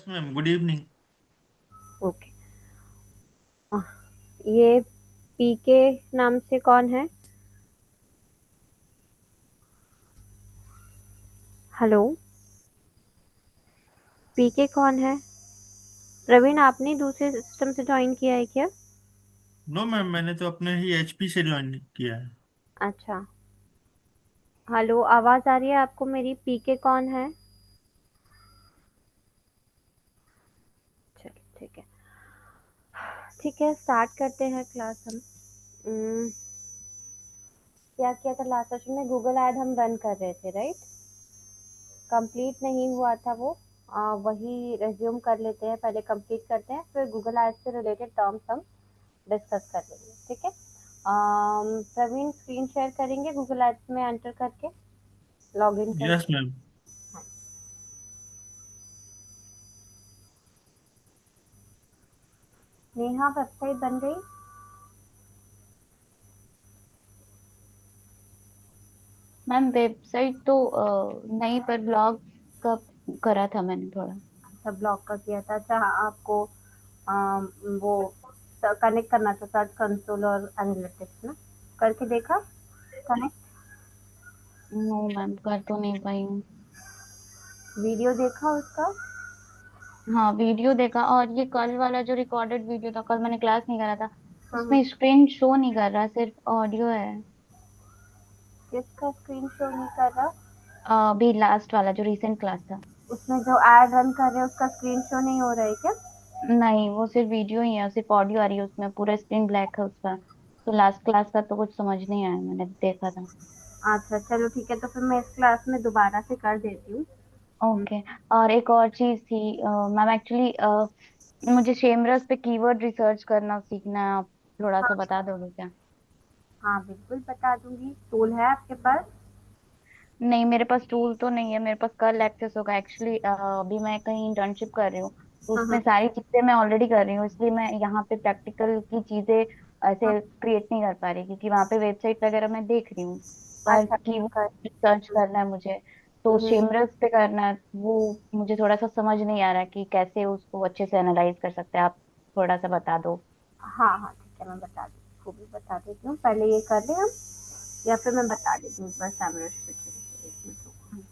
Ma'am, good evening. Okay. ये पीके नाम से कौन है? हेलो। पीके कौन है? प्रवीण, आपने दूसरे सिस्टम से ज्वाइन किया है क्या? नो मैम, मैंने तो अपने ही एचपी से ज्वाइन किया है। अच्छा। हेलो, आवाज आ रही है आपको मेरी? पीके कौन है? चलिए, ठीक है। ठीक है, स्टार्ट करते हैं क्लास हम। उम, क्या किया था लास्ट सेशन में? गूगल ऐड हम रन कर रहे थे, राइट? कंप्लीट नहीं हुआ था वो। वही रिज्यूम कर लेते हैं, पहले कंप्लीट करते हैं, फिर गूगल ऐड से रिलेटेड टर्म्स हम डिस्कस कर लेंगे, ठीक है? प्रवीण स्क्रीन शेयर करेंगे गूगल एड्स में एंटर करके, लॉग इन यस करके। मैम। हाँ। नेहा, वेबसाइट बन गई? मैम वेबसाइट तो नहीं, पर ब्लॉग का करा था मैंने थोड़ा। अच्छा, ब्लॉग का किया था। अच्छा, हाँ, आपको वो कनेक्ट करना था सर्च कंसोल और एनालिटिक्स ना, करके देखा कनेक्ट? नो मैम, कर तो नहीं पाई हूँ। वीडियो देखा उसका? हाँ, वीडियो देखा, और ये कल वाला जो रिकॉर्डेड वीडियो था, कल मैंने क्लास नहीं करा था, हाँ, हाँ। उसमें स्क्रीन शो नहीं कर रहा, सिर्फ ऑडियो है। किसका स्क्रीन शो नहीं कर रहा? अभी लास्ट वाला जो रिसेंट क्लास था। उसमें जो एड रन कर रहे हैं उसका स्क्रीन शो नहीं हो रहा है क्या? नहीं, वो सिर्फ वीडियो ही है, सिर्फ ऑडियो आ रही है, उसमें पूरा स्क्रीन ब्लैक है उसका। तो लास्ट क्लास का तो कुछ समझ नहीं आया, मैंने देखा था। अच्छा, चलो ठीक है, तो फिर मैं इस क्लास में दोबारा से कर देती हूँ। ओके। और एक और चीज थी मैम, एक्चुअली मुझे शेमरस पे कीवर्ड रिसर्च करना सीखना है, आप थोड़ा सा हाँ, बता दोगे क्या? हाँ, बिल्कुल बता दूंगी। टूल है आपके पास? नहीं, मेरे पास टूल तो नहीं है, मेरे पास कल एक्सेस होगा एक्चुअली। अभी मैं कहीं इंटर्नशिप कर रही हूँ, तो हाँ, उसमें हाँ, सारी चीजें मैं ऑलरेडी कर रही हूँ, इसलिए मैं यहाँ पे प्रैक्टिकल की चीजें हाँ। ऐसे क्रिएट नहीं कर पा रही, क्योंकि वहाँ पे वेबसाइट वगैरह मैं देख रही हूँ, पर अच्छा, कर। कीवर्ड रिसर्च करना है मुझे। तो हम्म। शेमरस पे करना है, वो मुझे थोड़ा सा समझ नहीं आ रहा कि कैसे उसको अच्छे से एनालाइज कर सकते हैं, आप थोड़ा सा बता दो। हाँ, हाँ, ठीक है, मैं बता दी, वो भी बता देती हूँ। पहले ये कर लें हम, या फिर मैं बता देती हूँ एक बार सामने से? एक मिनट रुको।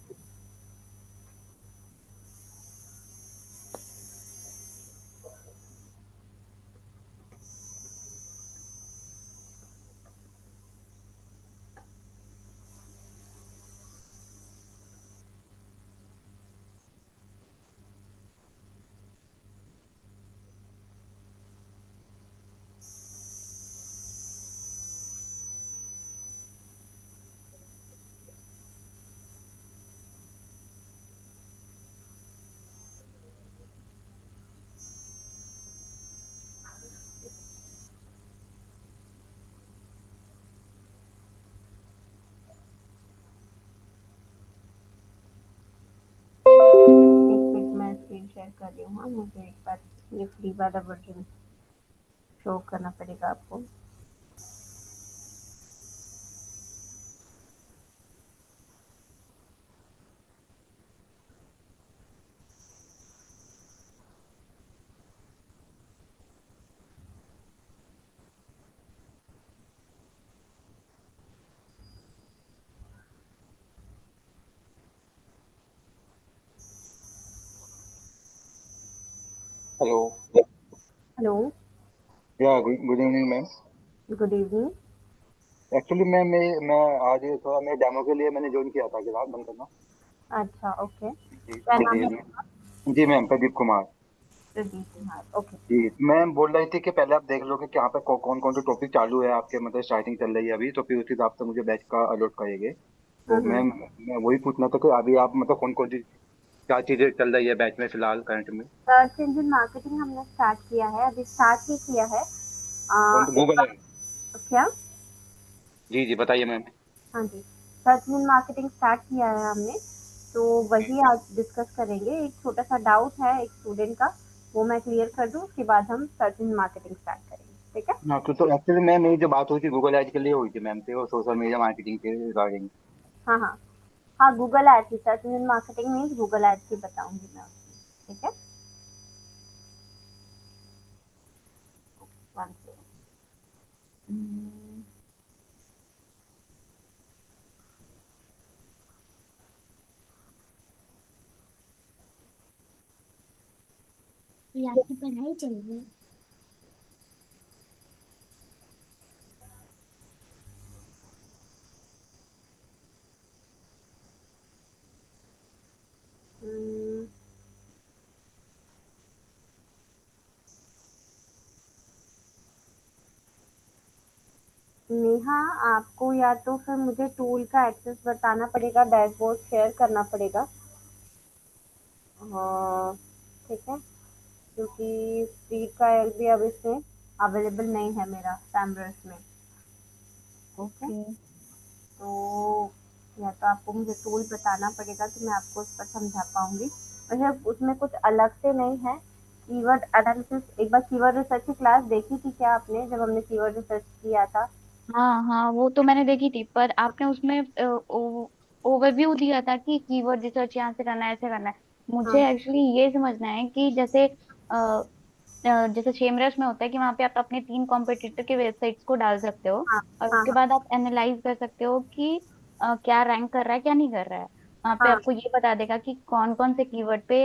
एक मिनट, मैं स्क्रीन शेयर कर रही हूँ। हाँ, मुझे एक बार ये फ्री वाला वर्जन शो करना पड़ेगा आपको। हेलो। हेलो। या good evening ma'am. Good evening. Actually मैं आज ये थोड़ा मैं डेमो के लिए मैंने ज्वाइन किया था क्लास बंद करना। अच्छा, ओके। जी क्या नाम जी है? जी मैम, प्रदीप कुमार। प्रदीप कुमार, ओके। जी मैम, बोल रही थी कि पहले आप देख लो कि यहाँ पे कौन कौन से टॉपिक चालू है आपके, मतलब स्टार्टिंग चल रही है अभी, तो फिर उस हिसाब से मुझे बैच का अलॉट करेंगे। तो हम्म। मैम मैं वही पूछना था कि अभी आप मतलब कौन कौन सी क्या चीजें चल रही है बैच में फिलहाल करंट में। सर्च इंजन मार्केटिंग हमने स्टार्ट किया है, अभी स्टार्ट ही किया है। कौन एक गूगल बार। है? क्या? जी जी बताइए मैम। हाँ जी, सर्च इंजन मार्केटिंग स्टार्ट किया है हमने, तो वही आज डिस्कस करेंगे। एक छोटा सा डाउट है एक स्टूडेंट का, वो मैं क्लियर कर दूँ, उसके बाद हम सर्च इंजन मार्केटिंग स्टार्ट करेंगे, ठीक है? हाँ, तो एक्चुअली मैम मेरी जो बात हुई थी गूगल एड के लिए हुई थी मैम से, वो सोशल मीडिया मार्केटिंग के रिगार्डिंग। हाँ, हाँ। हाँ, गूगल एड्स की, search engine marketing means Google ads की बताऊंगी मैं उसमें, ठीक है? 1 0। ये आपकी पढ़ाई चल रही है। हम्म, नेहा, आपको या तो फिर मुझे टूल का एक्सेस बताना पड़ेगा, डैशबोर्ड शेयर करना पड़ेगा। हाँ, ठीक है, क्योंकि फ्री ट्रायल भी अब इसमें अवेलेबल नहीं है मेरा सैमरस में। ठीक है, ओके। तो या तो आपको मुझे टूल बताना पड़ेगा तो मैं आपको उस पर समझा पाऊंगी। वैसे उसमें कुछ अलग से नहीं है। कीवर्ड एनालिसिस, एक बार कीवर्ड रिसर्च की क्लास देखी थी क्या आपने, जब हमने कीवर्ड रिसर्च किया था? हाँ हाँ, वो तो मैंने देखी थी, पर आपने उसमें ओवरव्यू दिया था कि कीवर्ड रिसर्च यहाँ से करना है, ऐसे करना है। हाँ मुझे एक्चुअली ये समझना है कि जैसे जैसे शेमरस में होता है कि वहाँ पे आप अपने 3 कॉम्पिटिटर के वेबसाइट्स को डाल सकते हो, हाँ और हाँ उसके बाद आप एनालाइज कर सकते हो कि क्या रैंक कर रहा है, क्या नहीं कर रहा है। वहाँ पे हाँ आपको ये बता देगा कि कौन कौन से कीवर्ड पे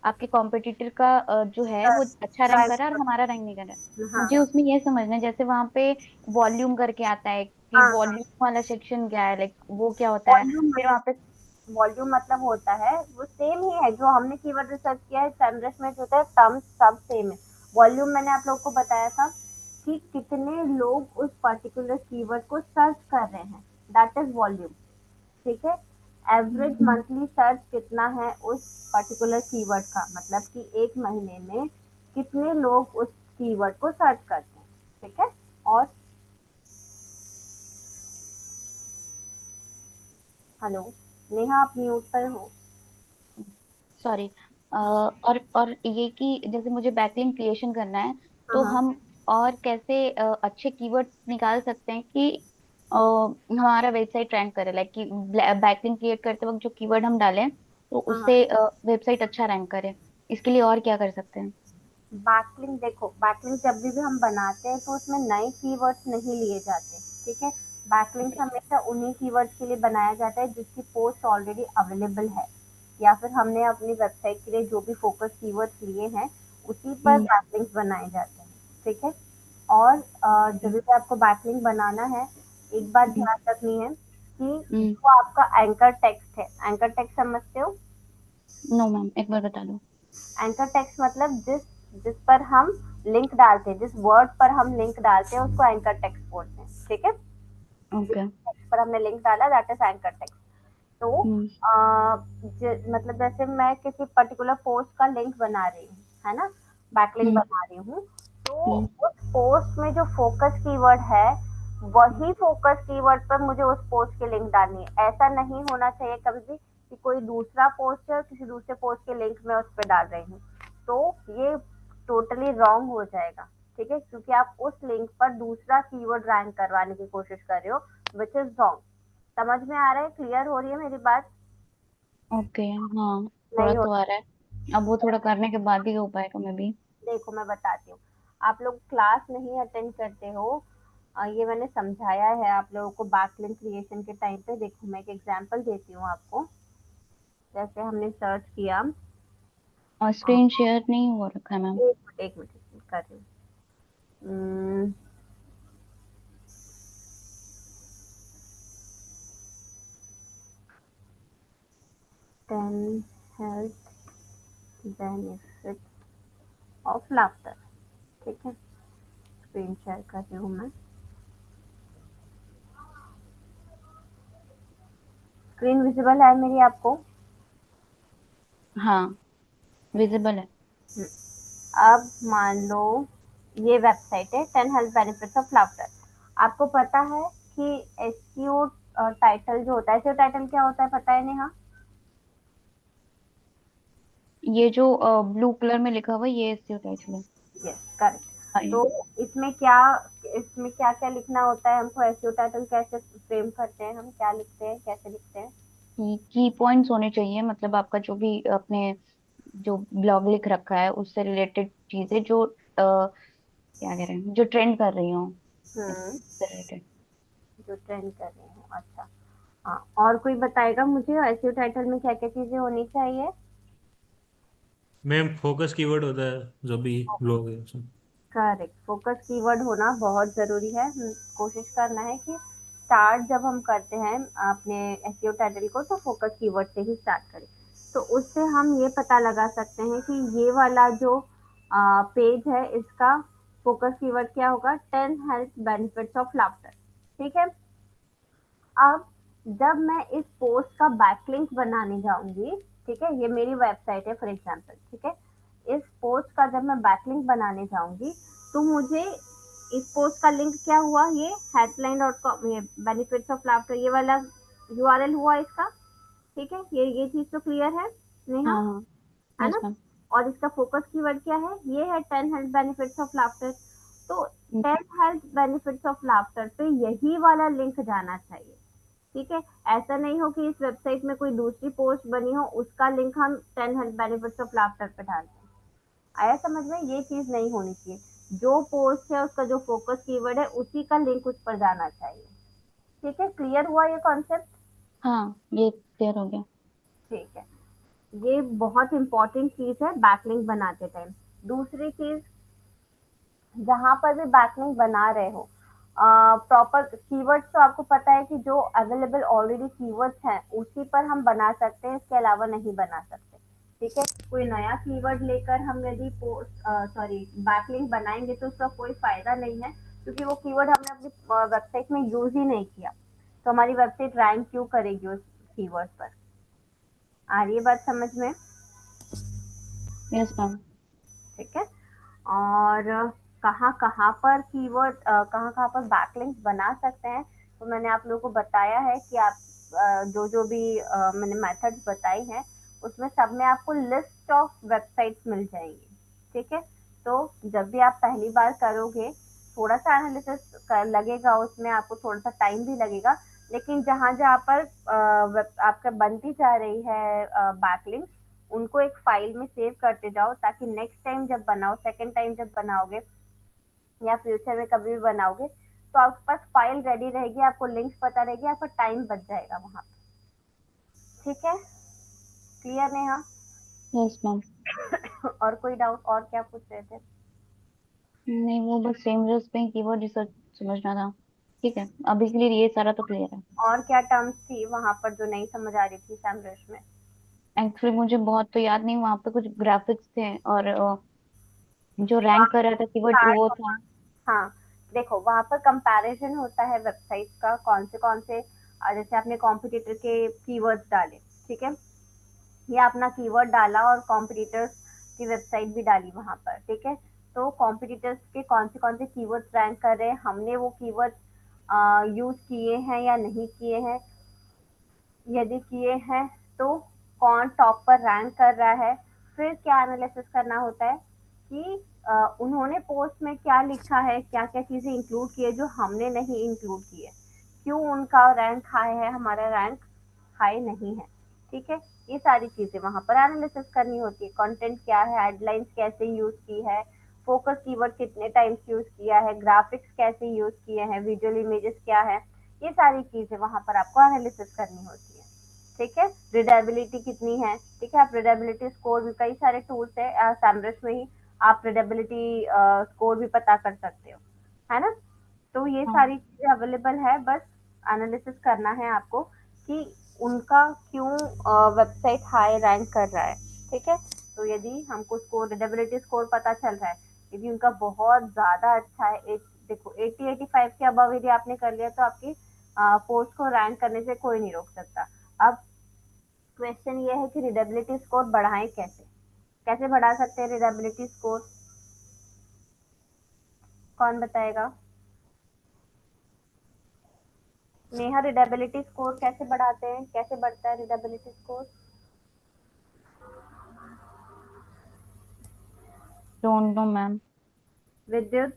आपके कॉम्पिटिटर का जो है हाँ वो अच्छा रैंक कर रहा है और रैंक, हमारा रैंक नहीं कर रहा है। हाँ मुझे उसमें ये समझना है, जैसे वहाँ पे वॉल्यूम करके आता है कि हाँ हाँ। वॉल्यूम वाला सेक्शन क्या है, लाइक वो क्या होता है। वॉल्यूम फिर वहाँ पे वॉल्यूम मतलब होता है, वो सेम ही है जो हमने कीवर्ड रिसर्च किया है सैमरस में, जो होता है टर्म सब सेम है। वॉल्यूम मैंने आप लोगों को बताया था कि कितने लोग उस पर्टिकुलर कीवर्ड को सर्च कर रहे हैं, दैट इज वॉल्यूम। ठीक है, एवरेज मंथली सर्च कितना है उस पर्टिकुलर कीवर्ड का, मतलब कि एक महीने में कितने लोग उस कीवर्ड को सर्च करते हैं। ठीक है, और हेलो नेहा, आप म्यूट पर हो। सॉरी, और ये कि जैसे मुझे बैकलिंक क्रिएशन करना है, हाँ तो हाँ। हम और कैसे अच्छे कीवर्ड निकाल सकते हैं कि हमारा वेबसाइट रैंक करे, लाइक कि बैकलिंक क्रिएट करते वक्त जो कीवर्ड हम डालें तो हाँ हाँ। उससे वेबसाइट अच्छा रैंक करे। इसके लिए और क्या कर सकते हैं? बैकलिंक देखो, बैकलिंक जब भी हम बनाते हैं तो उसमें नए कीवर्ड्स नहीं लिए जाते। ठीक है, बैकलिंक हमेशा उन्हीं कीवर्ड्स के लिए बनाया जाता है जिसकी पोस्ट ऑलरेडी अवेलेबल है, या फिर हमने अपनी वेबसाइट के लिए जो भी फोकस कीवर्ड्स लिए हैं उसी पर हम्म। बैकलिंक बनाए जाते हैं। ठीक है, और जब भी आपको बैकलिंक बनाना है, एक बात हम्म। ध्यान रखनी है कि हम्म। जो आपका एंकर टेक्स्ट है, एंकर टेक्स्ट समझते हो? नो मैम, एक बार बता दो। एंकर टेक्स्ट मतलब जिस जिस पर हम लिंक डालते हैं, जिस वर्ड पर हम लिंक डालते हैं उसको एंकर टेक्स्ट बोलते हैं। ठीक है, जिस ओके। टेक्स्ट पर हमने लिंक डाला दैट इज एंकर टेक्स्ट। तो हम्म। मतलब जैसे मैं किसी पर्टिकुलर पोस्ट का लिंक बना रही हूँ, है ना, बैकलिंक हम्म। बना रही हूँ, तो हम्म। उस पोस्ट में जो फोकस कीवर्ड है वही फोकस कीवर्ड पर मुझे उस पोस्ट की लिंक डालनी है। ऐसा नहीं होना चाहिए कभी भी कि कोई दूसरा पोस्ट है और किसी दूसरे पोस्ट के लिंक मैं उस पर डाल रही हूँ, तो ये टोटली रॉन्ग हो जाएगा। ठीक है, क्योंकि आप उस लिंक पर दूसरा कीवर्ड रैंक करवाने की कोशिश कर रहे हो, विच इज रॉन्ग। समझ में आ रहा है, क्लियर हो रही है मेरी बात? ओके। हाँ, थोड़ा नहीं हो? तो आ रहा है। अब वो थोड़ा करने के बाद ही हो पाएगा मे बी। देखो मैं बताती हूँ, आप लोग क्लास नहीं अटेंड करते हो। ये मैंने समझाया है आप लोगों को बैकलिंक क्रिएशन के टाइम पे। देखो मैं एक एग्जांपल देती हूँ आपको, जैसे हमने सर्च किया। और स्क्रीन शेयर नहीं हो रखा है मैम। एक मिनट कर रही हूँ। 10 हेल्थ बेनिफिट ऑफ लाफ्टर। ठीक है, स्क्रीन शेयर कर रही हूँ मैं। स्क्रीन विजिबल है मेरी आपको? हाँ, विजिबल है। अब मान लो ये वेबसाइट है 10 हेल्थ बेनिफिट्स ऑफ लाफ्टर। आपको पता है कि एसईओ टाइटल जो होता है, एसईओ टाइटल क्या होता है पता है नेहा? ये जो ब्लू कलर में लिखा हुआ है, ये एसईओ टाइटल है। Yes correct. हाँ, तो इसमें क्या इसमें क्या क्या लिखना होता है, हमको एसईओ टाइटल कैसे फ्रेम करते हैं, हम क्या लिखते हैं, कैसे लिखते हैं? की पॉइंट्स होने चाहिए, मतलब आपका जो भी अपने जो ब्लॉग लिख रखा है उससे रिलेटेड चीजें जो क्या कह रहे हैं, जो ट्रेंड कर रही हूँ हम्म रिलेटेड। जो ट्रेंड कर रहे हो, अच्छा। हाँ, और कोई बताएगा मुझे एसईओ टाइटल में क्या क्या चीजें होनी चाहिए? मैम फोकस कीवर्ड होता है जो भी लोग है उसमें। करेक्ट, फोकस कीवर्ड होना बहुत ज़रूरी है। कोशिश करना है कि स्टार्ट जब हम करते हैं अपने एसईओ टाइटल को तो फोकस कीवर्ड से ही स्टार्ट करें। तो उससे हम ये पता लगा सकते हैं कि ये वाला जो पेज है इसका फोकस कीवर्ड क्या होगा, 10 हेल्थ बेनिफिट्स ऑफ लाफ्टर। ठीक है। अब जब मैं इस पोस्ट का बैकलिंक बनाने जाऊंगी, ठीक है, ये मेरी वेबसाइट है फॉर एग्जांपल, ठीक है, इस पोस्ट का जब मैं बैकलिंक बनाने जाऊंगी तो मुझे इस पोस्ट का लिंक क्या हुआ, ये headline.com, ये बेनिफिट्स ऑफ लाफ्टर, ये वाला यूआरएल हुआ इसका। ठीक है, ये चीज तो क्लियर है नेहा, हाँ हाँ। है यस ना? मैम। और इसका फोकस कीवर्ड क्या है, ये है 10 हेल्थ बेनिफिट्स ऑफ लाफ्टर। तो 10 हेल्थ बेनिफिट्स ऑफ लाफ्टर पे यही वाला लिंक जाना चाहिए। ठीक है, ऐसा नहीं हो कि इस वेबसाइट में कोई दूसरी पोस्ट बनी हो उसका लिंक हम 10 हेल्थ बेनिफिट्स ऑफ लाफ्टर पे डाल दें। आया समझ में? ये चीज नहीं होनी चाहिए। जो पोस्ट है उसका जो फोकस कीवर्ड है उसी का लिंक उस पर जाना चाहिए। ठीक है, क्लियर हुआ ये कॉन्सेप्ट? हाँ, ये क्लियर हो गया। ठीक है, ये बहुत इंपॉर्टेंट चीज है बैकलिंक बनाते टाइम। दूसरी चीज, जहां पर भी बैकलिंक बना रहे हो, प्रॉपर कीवर्ड्स तो आपको पता है कि जो अवेलेबल ऑलरेडी कीवर्ड्स हैं उसी पर हम बना सकते हैं, इसके अलावा नहीं बना सकते। ठीक है, कोई नया कीवर्ड लेकर हम यदि पोस्ट सॉरी बैकलिंक बनाएंगे तो उसका कोई फायदा नहीं है, क्योंकि वो कीवर्ड हमने अपनी वेबसाइट में यूज ही नहीं किया, तो हमारी वेबसाइट रैंक क्यों करेगी उस कीवर्ड पर? आ रही है बात समझ में? Yes ma'am. ठीक है। और कहाँ कहाँ पर कीवर्ड, कहाँ कहाँ पर बैकलिंक बना सकते हैं, तो मैंने आप लोगों को बताया है कि आप जो जो भी मैंने मेथड्स बताई हैं उसमें सब में आपको लिस्ट ऑफ वेबसाइट्स मिल जाएंगी। ठीक है, तो जब भी आप पहली बार करोगे थोड़ा सा एनालिसिस लगेगा, उसमें आपको थोड़ा सा टाइम भी लगेगा, लेकिन जहाँ जहाँ पर आपका बनती जा रही है बैकलिंक, उनको एक फाइल में सेव करते जाओ, ताकि नेक्स्ट टाइम जब बनाओ, सेकंड टाइम जब बनाओगे या फ्यूचर में कभी भी बनाओगे तो आपके पास फाइल रेडी रहेगी, आपको लिंक्स पता रहेगी, आपका टाइम बच जाएगा वहां पे। ठीक है, क्लियर नेहा? Yes ma'am. और कोई डाउट, और क्या पूछ रहे थे? नहीं, वो बस सेमरस पे कीवर्ड रिसर्च समझना था। ठीक है, अभी के लिए ये सारा तो क्लियर है। और क्या टर्म्स थी वहां पर जो नहीं समझ आ रही थी सैमरश में? एक्चुअली मुझे बहुत तो याद नहीं, वहां पे कुछ ग्राफिक्स थे और जो वहाँ रैंक कर रहा था कीवर्ड start वो था। होगा। हाँ, देखो वहां पर कंपैरिजन होता है वेबसाइट का, कौन से जैसे आपने कॉम्पिटिटर के कीवर्ड्स डाले, ठीक है, या अपना कीवर्ड डाला और कॉम्पिटिटर्स की वेबसाइट भी डाली वहां पर, ठीक है, तो कॉम्पिटिटर्स के कौन से कीवर्ड्स रैंक कर रहे हैं, हमने वो कीवर्ड्स यूज किए हैं या नहीं किए हैं, यदि किए हैं तो कौन टॉप पर रैंक कर रहा है। फिर क्या एनालिसिस करना होता है कि उन्होंने पोस्ट में क्या लिखा है, क्या क्या चीजें इंक्लूड की है जो हमने नहीं इंक्लूड की है, क्यों उनका रैंक हाई है, हमारा रैंक हाई नहीं है। ठीक है, ये सारी चीजें वहां पर एनालिसिस करनी होती है। कंटेंट क्या है, हेडलाइंस कैसे यूज की है, फोकस कीवर्ड कितने टाइम्स यूज किया है, ग्राफिक्स कैसे यूज किए हैं, विजुअल इमेजेस क्या है, ये सारी चीजें वहां पर आपको एनालिसिस करनी होती है। ठीक है, रीडेबिलिटी कितनी है, ठीक है, आप रीडेबिलिटी स्कोर भी, कई सारे टूल्स है सैमरस में ही, आप रीडेबिलिटी स्कोर भी पता कर सकते हो, है ना? तो ये हाँ। सारी चीजें अवेलेबल है, बस एनालिसिस करना है आपको कि उनका क्यों वेबसाइट हाई रैंक कर रहा है। ठीक है, तो यदि हमको स्कोर, रीडेबिलिटी स्कोर पता चल रहा है, यदि उनका बहुत ज्यादा अच्छा है, देखो 80-85 के अबव यदि आपने कर लिया तो आपकी पोस्ट को रैंक करने से कोई नहीं रोक सकता। अब क्वेश्चन ये है कि रीडेबिलिटी स्कोर बढ़ाएं कैसे, कैसे बढ़ा सकते हैं रीडेबिलिटी स्कोर, कौन बताएगा? नेहा, रीडेबिलिटी स्कोर कैसे बढ़ाते हैं, कैसे बढ़ता है readability score? Don't know ma'am. विद्युत?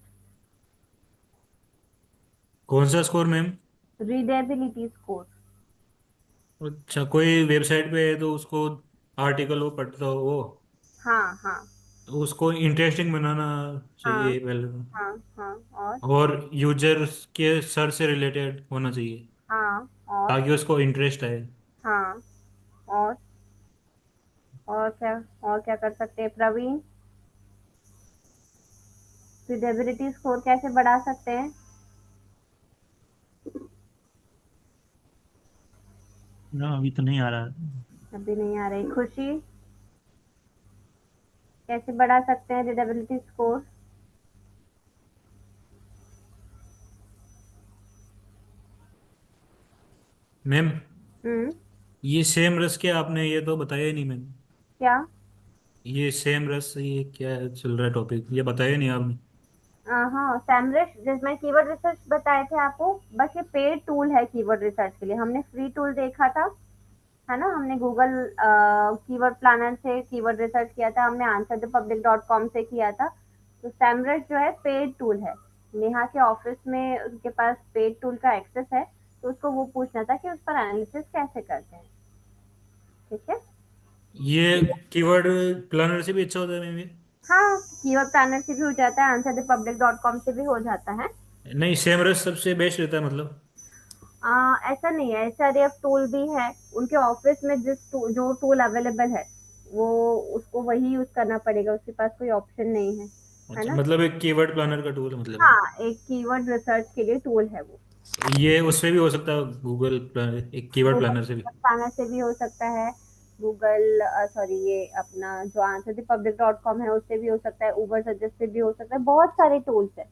कौन सा स्कोर मैम? Readability score. अच्छा, कोई वेबसाइट पे है तो उसको आर्टिकल वो पढ़ता हो वो। हाँ हाँ, तो उसको इंटरेस्टिंग बनाना हाँ चाहिए पहले तो। हाँ हाँ। और और यूजर्स के सर से रिलेटेड होना चाहिए हाँ और ताकि उसको इंटरेस्ट आए। हाँ और और क्या, और क्या कर सकते हैं प्रवीण? रीडेबिलिटी स्कोर कैसे बढ़ा सकते हैं? ना अभी तो नहीं आ रहा। अभी नहीं आ रही। खुशी, कैसे बढ़ा सकते हैं रीडेबिलिटी स्कोर? मैम, हम्म। ये सेम रस क्या आपने ये तो बताया ही नहीं मैंने। क्या? ये सेम रस ये क्या चल रहा है टॉपिक ये बताया नहीं आपने। हाँ सैमरस, जिसमें कीवर्ड रिसर्च बताए थे आपको, बस ये पेड टूल है कीवर्ड रिसर्च के लिए। हमने फ्री टूल देखा था, है ना, हमने गूगल कीवर्ड प्लानर से कीवर्ड रिसर्च किया था, हमने answerthepublic.com से किया था। तो सैमरस जो है पेड टूल है। नेहा के ऑफिस में उनके पास पेड टूल का एक्सेस है, तो उसको वो पूछना था कि उस पर एनालिसिस कैसे करते हैं। ठीक है। ये कीवर्ड प्लानर से भी अच्छा होता है मैम ये। हाँ, कीवर्ड प्लानर से भी हो जाता है, answerthepublic.com से भी हो जाता है। नहीं सेम रस सबसे बेस्ट रहता है मतलब। ऐसा नहीं है, एसआरएफ टूल भी है उनके ऑफिस में। जो टूल अवेलेबल है वो, उसको वही यूज करना पड़ेगा, उसके पास कोई ऑप्शन नहीं है अच्छा ना। मतलब एक कीवर्ड प्लानर का टूल है मतलब है। हाँ, एक कीवर्ड रिसर्च के लिए टूल है वो। ये उससे भी हो सकता है गूगल प्लानर एक कीवर्ड गूगल प्लानर से भी। प्लानर से भी हो सकता है। गूगल सॉरी, ये अपना जो answerthepublic.com है उससे भी हो सकता है, उबर सजेस्ट से भी हो सकता है, बहुत सारे टूल्स है।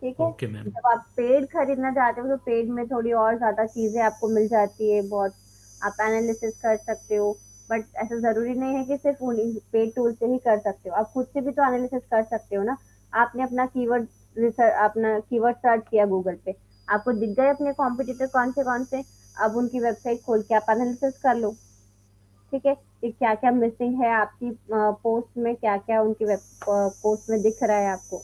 ठीक है। Okay ma'am. जब आप पेड खरीदना चाहते हो तो पेड में थोड़ी और ज्यादा चीजें आपको मिल जाती है, बहुत आप एनालिसिस कर सकते हो। बट ऐसा जरूरी नहीं है कि सिर्फ पेड टूल से ही कर सकते हो, आप खुद से भी तो एनालिसिस कर सकते हो ना। आपने अपना कीवर्ड रिसर्च, अपना कीवर्ड सर्च किया गूगल पे, आपको दिख गए अपने कॉम्पिटिटर कौन से। अब उनकी वेबसाइट खोल के आप एनालिसिस कर लो। ठीक है, कि क्या क्या मिसिंग है आपकी पोस्ट में, क्या क्या उनकी वेब पोस्ट में दिख रहा है आपको।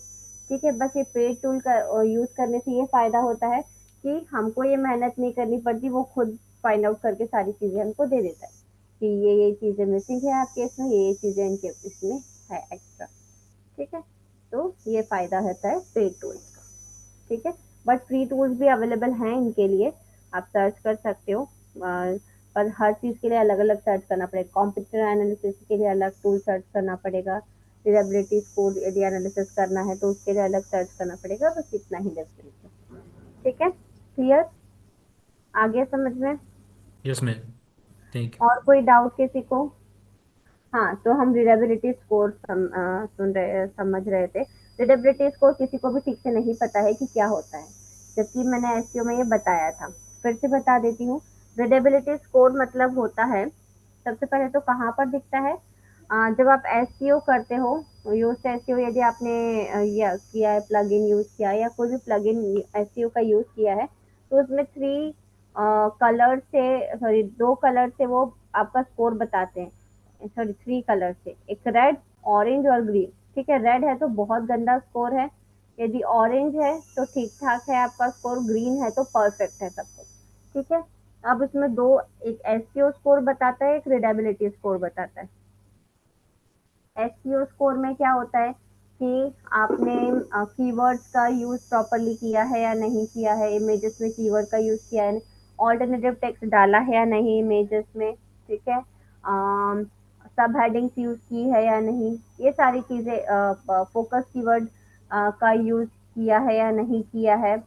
ठीक है, बस ये पेड टूल का यूज करने से ये फायदा होता है कि हमको ये मेहनत नहीं करनी पड़ती, वो खुद फाइंड आउट करके सारी चीजें हमको दे देता है कि ये चीजें मिसिंग है आपके इसमें, ये चीजें इनके इसमें है एक्स्ट्रा। ठीक है, तो ये फायदा होता है पेड टूल्स का। ठीक है, बट फ्री टूल्स भी अवेलेबल हैं इनके लिए, आप सर्च कर सकते हो। पर हर चीज़ के लिए अलग अलग सर्च करना पड़ेगा, कंप्यूटर एनालिसिस के लिए अलग टूल सर्च करना पड़ेगा, रिलायबिलिटी स्कोर यदि एनालिसिस करना है तो उसके लिए अलग सर्च करना पड़ेगा, बस इतना ही डिफरेंस है। ठीक है, क्लियर? आगे समझ में? Yes ma'am. Thank you. और कोई डाउट किसी को? हाँ, तो हम रिलायबिलिटी स्कोर समझ रहे थे। रिलायबिलिटी स्कोर किसी को भी ठीक से नहीं पता है कि क्या होता है, जबकि मैंने एसईओ में ये बताया था। फिर से बता देती हूँ। रिलायबिलिटी स्कोर मतलब होता है, सबसे पहले तो कहाँ पर दिखता है, जब आप एसईओ करते हो, यूज एसईओ, यदि आपने या किया है, प्लगइन यूज किया है या कोई भी प्लगइन एसईओ का यूज किया है, तो उसमें कलर से, सॉरी, दो कलर से वो आपका स्कोर बताते हैं, सॉरी, थ्री कलर से, एक रेड, ऑरेंज और ग्रीन। ठीक है, रेड है तो बहुत गंदा स्कोर है, यदि ऑरेंज है तो ठीक ठाक है आपका स्कोर, ग्रीन है तो परफेक्ट है सब कुछ। ठीक है, अब इसमें दो, एक एसईओ स्कोर बताता है, एक रिलायबिलिटी स्कोर बताता है। एसईओ स्कोर में क्या होता है कि आपने कीवर्ड्स का यूज प्रॉपरली किया है या नहीं किया है, इमेजेस में कीवर्ड का यूज किया है, ऑल्टरनेटिव टेक्स्ट डाला है या नहीं इमेजेस में। ठीक है, सब हेडिंग्स यूज की है या नहीं, ये सारी चीजें, फोकस कीवर्ड का यूज किया है या नहीं किया है।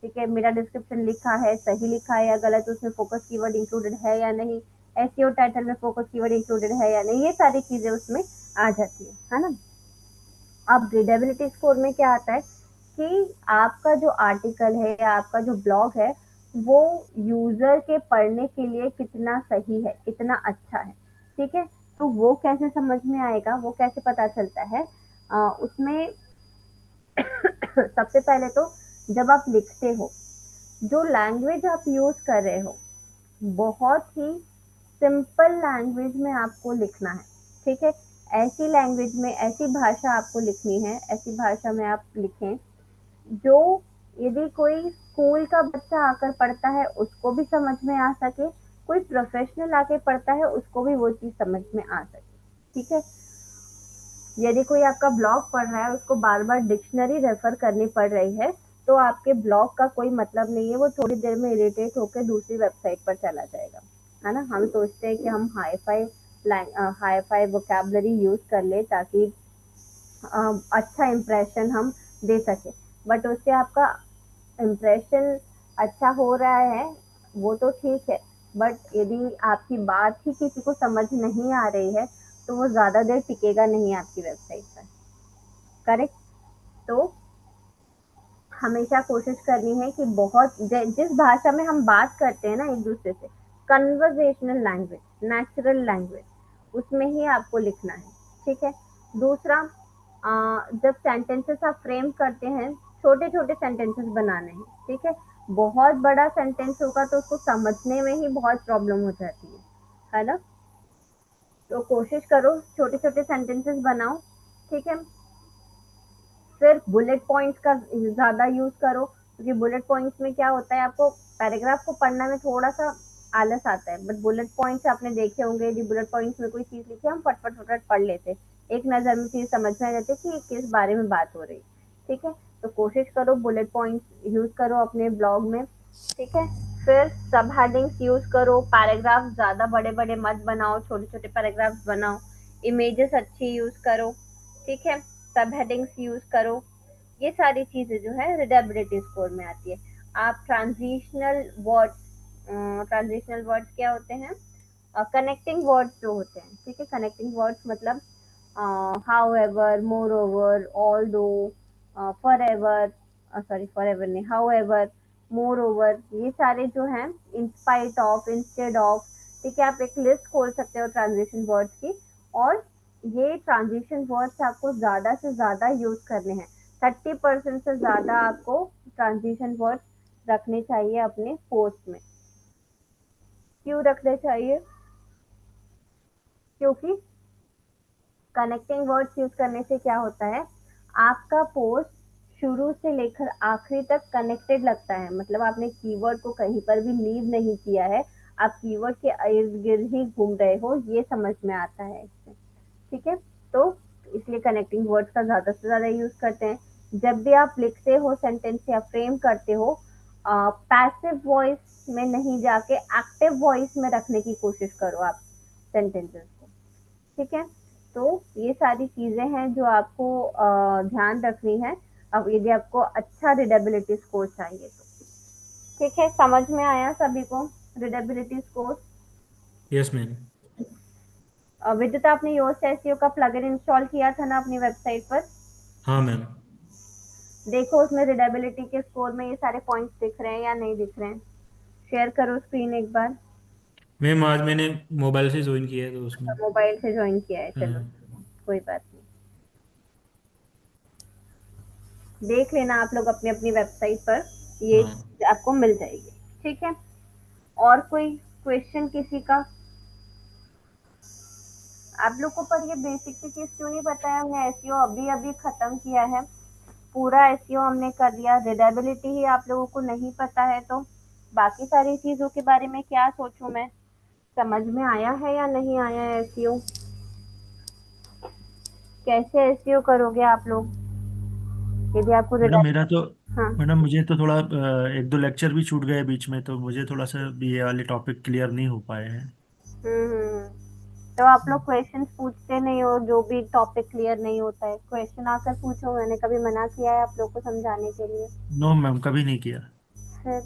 ठीक है, मेरा डिस्क्रिप्शन लिखा है सही लिखा है या गलत, उसमें फोकस कीवर्ड इंक्लूडेड है या नहीं, एसईओ टाइटल में फोकस कीवर्ड इंक्लूडेड है या नहीं, ये सारी चीजें उसमें आ जाती है ना। अब रीडेबिलिटी स्कोर में क्या आता है कि आपका जो आर्टिकल है या आपका जो ब्लॉग है, वो यूजर के पढ़ने के लिए कितना सही है, कितना अच्छा है। ठीक है, तो वो कैसे समझ में आएगा, वो कैसे पता चलता है? उसमें सबसे पहले तो जब आप लिखते हो, जो लैंग्वेज आप यूज कर रहे हो, बहुत ही सिंपल लैंग्वेज में आपको लिखना है। ठीक है, ऐसी लैंग्वेज में, ऐसी भाषा आपको लिखनी है, ऐसी भाषा में आप लिखें जो यदि कोई स्कूल का बच्चा आकर पढ़ता है उसको भी समझ में आ सके, कोई प्रोफेशनल आके पढ़ता है उसको भी वो चीज समझ में आ सके। ठीक है, यदि कोई आपका ब्लॉग पढ़ रहा है, उसको बार बार डिक्शनरी रेफर करनी पड़ रही है, तो आपके ब्लॉग का कोई मतलब नहीं है, वो थोड़ी देर में इरिटेट होकर दूसरी वेबसाइट पर चला जाएगा, है ना। हम सोचते हैं कि हम हाई फाई वोकेबलरी यूज कर ले ताकि अच्छा इम्प्रेशन हम दे सके, बट उससे आपका इम्प्रेशन अच्छा हो रहा है वो तो ठीक है, बट यदि आपकी बात ही किसी को समझ नहीं आ रही है तो वो ज़्यादा देर टिकेगा नहीं आपकी वेबसाइट पर। करेक्ट। तो हमेशा कोशिश करनी है कि जिस भाषा में हम बात करते हैं ना एक दूसरे से, कन्वर्जेशनल लैंग्वेज, नेचुरल लैंग्वेज, उसमें ही आपको लिखना है। ठीक है। दूसरा, जब सेंटेंसेस आप फ्रेम करते हैं, छोटे छोटे सेंटेंसेस बनाने हैं। ठीक है। बहुत बड़ा सेंटेंस होगा तो उसको समझने में ही बहुत प्रॉब्लम हो जाती है ना। तो कोशिश करो छोटे छोटे सेंटेंसेस बनाओ। ठीक है। फिर बुलेट पॉइंट्स का ज़्यादा यूज़ करो, क्योंकि बुलेट पॉइंट्स में क्या होता है, आपको पैराग्राफ को पढ़ने में थोड़ा सा आलस आता है, बट बुलेट पॉइंट्स आपने देखे होंगे, यदि बुलेट पॉइंट्स में कोई चीज़ लिखी है, हम फटफट फटफट पढ़ लेते, एक नज़र में चीज़ समझ में आ जाती है कि किस बारे में बात हो रही। ठीक है। तो कोशिश करो बुलेट पॉइंट्स यूज़ करो अपने ब्लॉग में। ठीक है। फिर सब हेडिंग्स यूज़ करो, पैराग्राफ ज़्यादा बड़े बड़े मत बनाओ, छोटे छोटे पैराग्राफ्स बनाओ, इमेजेस अच्छी यूज़ करो। ठीक है। सब हेडिंग्स यूज़ करो। ये सारी चीज़ें जो है रीडेबिलिटी स्कोर में आती है। आप ट्रांजिशनल वर्ड्स क्या होते हैं, कनेक्टिंग वर्ड्स जो होते हैं। ठीक है। कनेक्टिंग वर्ड्स मतलब however, moreover, although, forever, sorry forever नहीं, हाउ एवर, मोर ओवर, ये सारे जो हैं, in spite of, instead of. ठीक है। आप एक लिस्ट खोल सकते हो ट्रांजिशन वर्ड्स की, और ये ट्रांजिशन वर्ड्स आपको ज़्यादा से ज़्यादा यूज़ करने हैं। 30% से ज़्यादा आपको ट्रांजिशन वर्ड्स रखने चाहिए अपने पोस्ट में। क्यों रखने चाहिए? क्योंकि कनेक्टिंग वर्ड्स यूज करने से क्या होता है, आपका पोस्ट शुरू से लेकर आखिरी तक कनेक्टेड लगता है, मतलब आपने कीवर्ड को कहीं पर भी लीव नहीं किया है, आप कीवर्ड के इर्द गिर्द ही घूम रहे हो, ये समझ में आता है इससे। ठीक है। तो इसलिए कनेक्टिंग वर्ड्स का ज़्यादा से ज़्यादा यूज़ करते हैं। जब भी आप लिखते हो सेंटेंस या फ्रेम करते हो, पैसिव वॉइस में नहीं जाके एक्टिव वॉइस में रखने की कोशिश करो आप सेंटेंसेस को। ठीक है। तो ये सारी चीज़ें हैं जो आपको ध्यान रखनी है, अब यदि आपको अच्छा रीडेबिलिटी स्कोर चाहिए तो। ठीक है। समझ में आया सभी को रीडेबिलिटी स्कोर? Yes ma'am. विदित, आपने योस्ट एसईओ का प्लगइन इंस्टॉल किया था ना अपनी वेबसाइट पर? हाँ मैम। देखो उसमें रीडेबिलिटी के स्कोर में ये सारे पॉइंट्स दिख रहे हैं या नहीं दिख रहे हैं? शेयर करो स्क्रीन एक बार। मैम आज मैंने मोबाइल से ज्वाइन किया है तो उसमें। मोबाइल से ज्वाइन किया है, चलो हाँ। कोई बात नहीं, देख लेना आप लोग अपनी अपनी वेबसाइट पर, ये हाँ चीज़ आपको मिल जाएगी। ठीक है। और कोई क्वेश्चन किसी का? आप लोग को पर ये बेसिक सी चीज़ क्यों नहीं पता है? हमने एसईओ अभी अभी खत्म किया है, पूरा एसईओ हमने कर लिया, रीडेबिलिटी ही आप लोगों को नहीं पता है, तो बाकी सारी चीज़ों के बारे में क्या सोचूं मैं? समझ में आया है या नहीं आया है एसईओ? कैसे एसईओ करोगे आप लोग यदि आपको मैडम मेरा तो हाँ। मैडम मुझे तो थोड़ा एक दो लेक्चर भी छूट गए बीच में, तो मुझे थोड़ा सा भी ये वाले टॉपिक क्लियर नहीं हो पाए हैं। तो आप लोग क्वेश्चंस पूछते नहीं हो, जो भी टॉपिक क्लियर नहीं होता है क्वेश्चन आकर पूछो, मैंने कभी मना किया है आप लोग को समझाने के लिए? नो मैम, कभी नहीं किया। फिर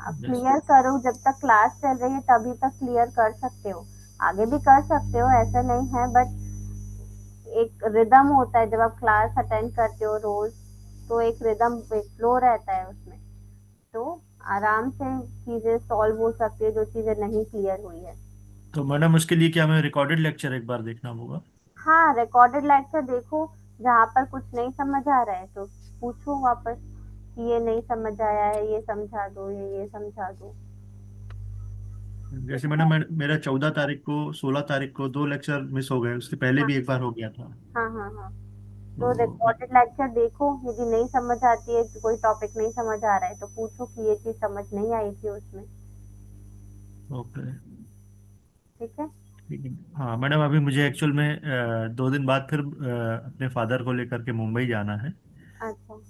आप यस। क्लियर करो, जब तक क्लास चल रही है तभी तक क्लियर कर सकते हो, आगे भी कर सकते हो, ऐसा नहीं है, बट एक रिदम होता है जब आप क्लास अटेंड करते हो रोज, तो एक रिदम, एक फ्लो रहता है उसमें, तो आराम से चीजें सॉल्व हो सकती है जो चीजें नहीं क्लियर हुई है। तो मैडम उसके लिए क्या हमें रिकॉर्डेड लेक्चर एक बार देखना होगा? हाँ, रिकॉर्डेड लेक्चर देखो, जहाँ पर कुछ नहीं समझ आ रहा है तो पूछो वापस कि ये नहीं समझ आया है, ये समझा दो, ये समझा दो। जैसे मैडम मेरा 14 तारीख को 16 तारीख को 2 लेक्चर मिस हो गए, उससे पहले हाँ भी एक बार हो गया था। हाँ हाँ हाँ। तो तो रिकॉर्डेड लेक्चर देखो, यदि नहीं समझ आती है, कोई टॉपिक नहीं समझ आ रहा है तो पूछो कि ये चीज समझ नहीं आई थी उसमें। ओके। ठीक है। ठीक है। हाँ मैडम, अभी मुझे एक्चुअल में 2 दिन बाद फिर अपने फादर को लेकर के मुंबई जाना है। अच्छा।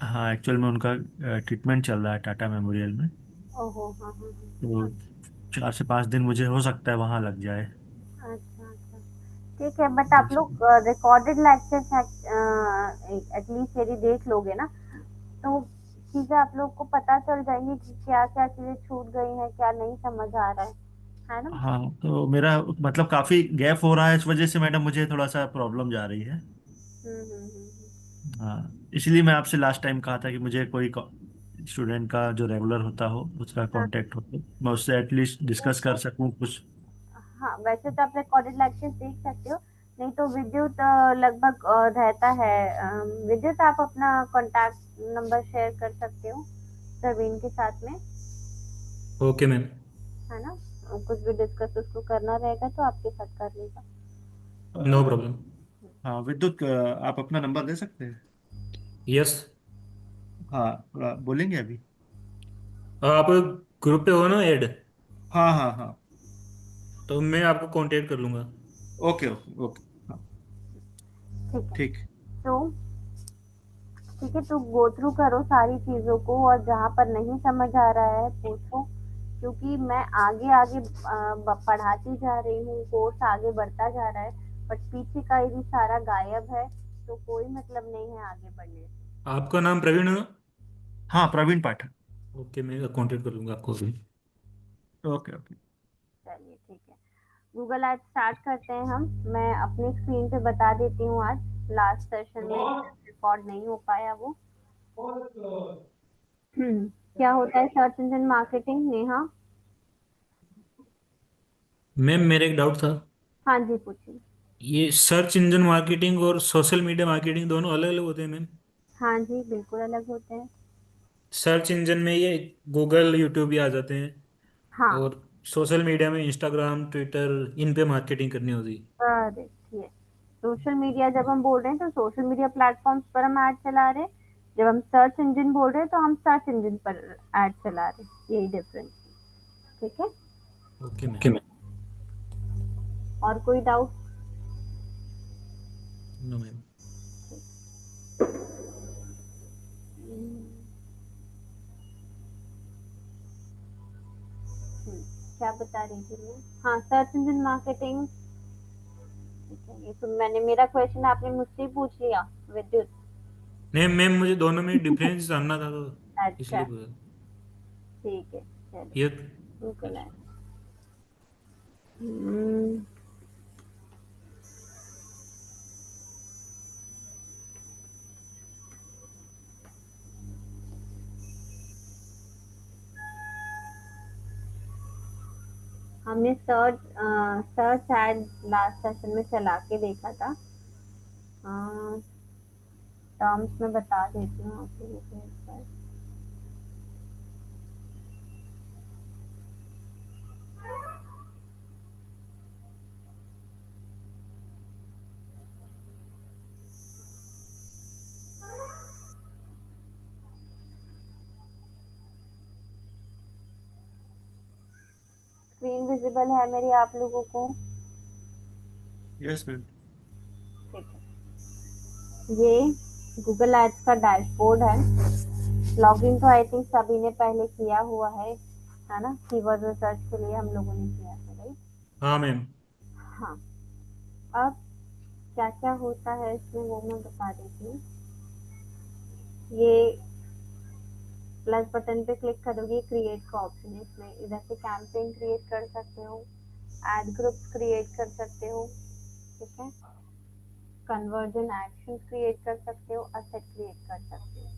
हाँ एक्चुअल में उनका ट्रीटमेंट चल रहा है टाटा मेमोरियल में। ओहो, हाँ हाँ तो हाँ। 4 से 5 दिन मुझे हो सकता है वहाँ लग जाए। अच्छा अच्छा, ठीक है। बट आप जी। लोग रिकॉर्डेड लेक्चर्स एटलीस्ट यदि देख लोगे ना, तो चीजें आप लोग को पता चल जाएंगी कि क्या क्या चीजें छूट गई हैं, क्या नहीं समझ आ रहा है ना। हाँ तो मेरा मतलब काफ़ी गैप हो रहा है, इस वजह से मैडम मुझे थोड़ा सा प्रॉब्लम जा रही है। हाँ इसलिए मैं आपसे लास्ट टाइम कहा था कि मुझे कोई स्टूडेंट का जो रेगुलर होता हो उसका हाँ, कांटेक्ट हो, तो मैं उससे एटलीस्ट डिस्कस कर वैसे सकूं कुछ। हाँ, वैसे तो आप रिकॉर्डेड लेक्चर्स देख सकते हो। नहीं तो विद्युत लगभग रहता है। विद्युत, आप अपना कॉन्टैक्ट नंबर शेयर कर सकते हो प्रवीण के साथ में, ओके मैम। है ना। कुछ भी डिस्कस उसको करना रहेगा तो आपके साथ कर लेगा। No problem. हाँ विद्युत, आप अपना नंबर दे सकते हैं? यस। हाँ थोड़ा बोलेंगे अभी? आप ग्रुप पे हो ना ऐड? हाँ हाँ हाँ। तो मैं आपको कांटेक्ट कर लूँगा। Okay okay okay. हाँ ठीक है। ठीक। तो ठीक है, तो गो थ्रू करो सारी चीजों को, और जहाँ पर नहीं समझ आ रहा है पूछो, क्योंकि मैं आगे आगे पढ़ाती जा रही हूँ, कोर्स आगे बढ़ता जा रहा है। बट पीछे का यदि सारा गायब है तो कोई मतलब नहीं है आगे बढ़ने से। आपका नाम प्रवीण है ना? हाँ प्रवीण पाठक। ओके, मैं कांटेक्ट कर लूँगा आपको भी। Okay okay. चलिए ठीक है, गूगल आज स्टार्ट करते हैं हम। मैं अपनी स्क्रीन पे बता देती हूँ। आज लास्ट सेशन में रिकॉर्ड नहीं हो पाया वो। क्या होता है search engine marketing, Neha? Ma'am मेरा एक डाउट था। हाँ जी, पूछिए। ये सर्च इंजन मार्केटिंग और सोशल मीडिया मार्केटिंग दोनों अलग अलग होते हैं मैम? हाँ जी, बिल्कुल अलग होते हैं। सर्च इंजन में ये गूगल यूट्यूब भी आ जाते हैं, हाँ, और सोशल मीडिया में इंस्टाग्राम ट्विटर इन पे मार्केटिंग करनी होती है। देखिए, सोशल मीडिया जब हम बोल रहे हैं तो सोशल मीडिया प्लेटफॉर्म्स पर हम ऐड चला रहे हैं। जब हम सर्च इंजन बोल रहे हैं तो हम सर्च इंजन पर ऐड चला रहे हैं। यही डिफरेंस। ठीक है। Okay ma'am. Okay, और कोई डाउट? No ma'am. क्या बता रही थी मैं? हाँ, सर्च इंजन मार्केटिंग। ठीक है, ये तो मैंने, मेरा क्वेश्चन आपने मुझसे ही पूछ लिया, विद्युत। नहीं मैम, मुझे दोनों में डिफरेंस जानना था तो अच्छा, इसलिए पूछा। ठीक है। चलिए, ये बिल्कुल है। हम्म, हमने सर्च एड लास्ट सेशन में चला के देखा था। टर्म्स में बता देती हूँ आपको, रुको एक बार। स्क्रीन विजिबल है मेरी आप लोगों को? Yes ma'am. ठीक है, ये गूगल एड्स का डैशबोर्ड है। लॉगिन तो आई थिंक सभी ने पहले किया हुआ है ना। कीवर्ड रिसर्च के लिए हम लोगों ने किया था, राइट? हाँ मैम। हाँ। अब क्या क्या होता है इसमें वो मैं बता देती हूँ। ये प्लस बटन पे क्लिक करोगे, क्रिएट का ऑप्शन है इसमें। इधर से कैंपेन क्रिएट कर सकते हो, एड ग्रुप्स क्रिएट कर सकते हो, ठीक है। कन्वर्जन एक्शन क्रिएट कर सकते हो, असेट क्रिएट कर सकते हो,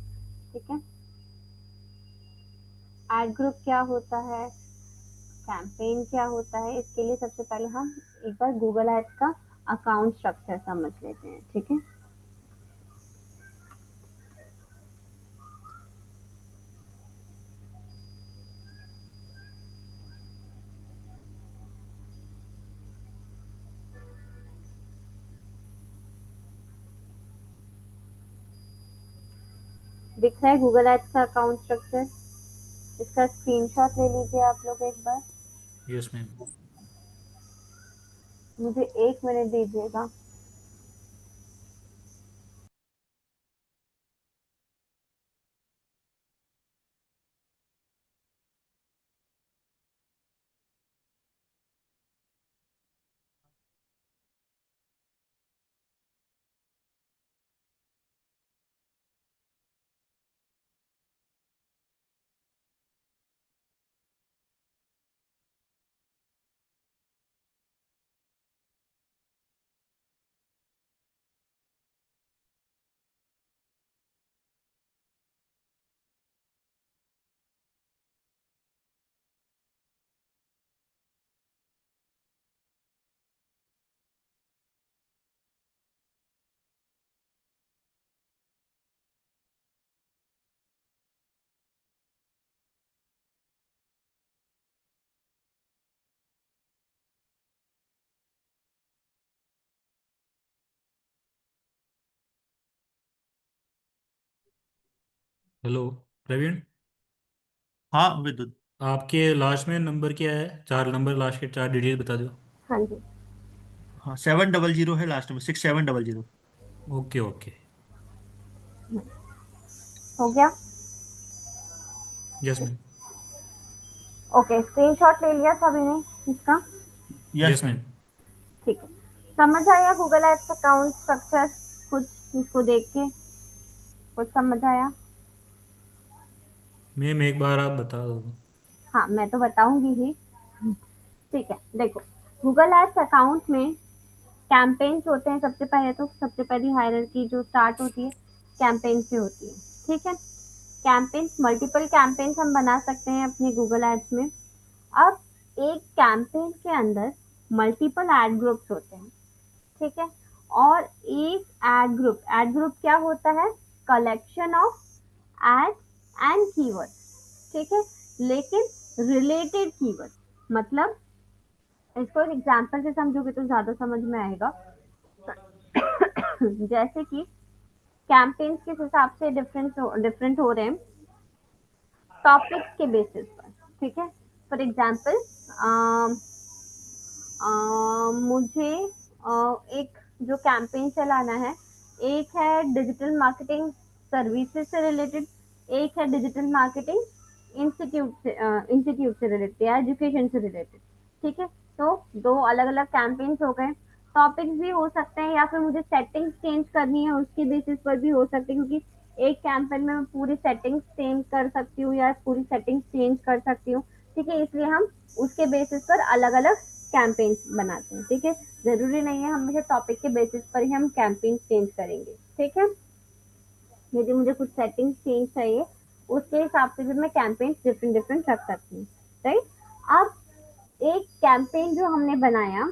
ठीक है। एड ग्रुप क्या होता है, कैंपेन क्या होता है, इसके लिए सबसे पहले हम एक बार गूगल एड्स का अकाउंट स्ट्रक्चर समझ लेते हैं, ठीक है। दिख रहा है गूगल एड्स का अकाउंट स्ट्रक्चर? इसका स्क्रीनशॉट ले लीजिए आप लोग एक बार। Yes ma'am. मुझे 1 मिनट दीजिएगा। हेलो प्रवीण, हाँ विद्युत। आपके लास्ट में नंबर क्या है? चार नंबर, लास्ट के चार डिटेल बता दो। हाँ जी। हाँ 700 है लास्ट में, 6700। Okay okay. हो गया। Yes ma'am. ओके, स्क्रीनशॉट ले लिया सभी ने इसका? Yes yes ma'am. मैम। ठीक है। समझ आया गूगल एड्स अकाउंट स्ट्रक्चर? कुछ इसको देख के कुछ समझ आया? मैम एक बार आप बता दो। हाँ, मैं तो बताऊंगी ही। ठीक है, देखो, गूगल एड्स अकाउंट में कैंपेन्स होते हैं। सबसे पहले तो सबसे पहली हायरार्की जो स्टार्ट होती है कैंपेन से होती है। ठीक है, कैंपेन्स, मल्टीपल कैंपेन्स हम बना सकते हैं अपने गूगल एड्स में। अब एक कैंपेन के अंदर मल्टीपल एड ग्रुप्स होते हैं। ठीक है, और एक एड ग्रुप क्या होता है? Collection of ad and keyword. ठीक है, लेकिन रिलेटेड कीवर्ड, मतलब इसको एक एग्जांपल से समझोगे तो ज्यादा समझ में आएगा। जैसे कि कैंपेन्स किस हिसाब से डिफरेंट हो रहे हैं, टॉपिक्स के बेसिस पर। ठीक है, फॉर एग्जांपल मुझे एक जो कैंपेन चलाना है, एक है डिजिटल मार्केटिंग सर्विसेज से रिलेटेड, एक है डिजिटल मार्केटिंग इंस्टीट्यूट से रिलेटेड या एजुकेशन से रिलेटेड। ठीक है, तो दो अलग अलग कैंपेन्स हो गए। टॉपिक्स भी हो सकते हैं या फिर मुझे सेटिंग्स चेंज करनी है उसके बेसिस पर भी हो सकते हैं, क्योंकि एक कैंपेन में मैं पूरी सेटिंग्स चेंज कर सकती हूँ या पूरी सेटिंग्स चेंज कर सकती हूँ। ठीक है, इसलिए हम उसके बेसिस पर अलग अलग कैंपेन्स बनाते हैं। ठीक है, जरूरी नहीं है हमेशा टॉपिक के बेसिस पर ही हम कैंपेन चेंज करेंगे। ठीक है, यदि मुझे कुछ सेटिंग्स चेंज चाहिए उसके हिसाब से भी मैं कैंपेन डिफरेंट डिफरेंट रख सकती हूँ। राइट, अब एक कैंपेन जो हमने बनाया,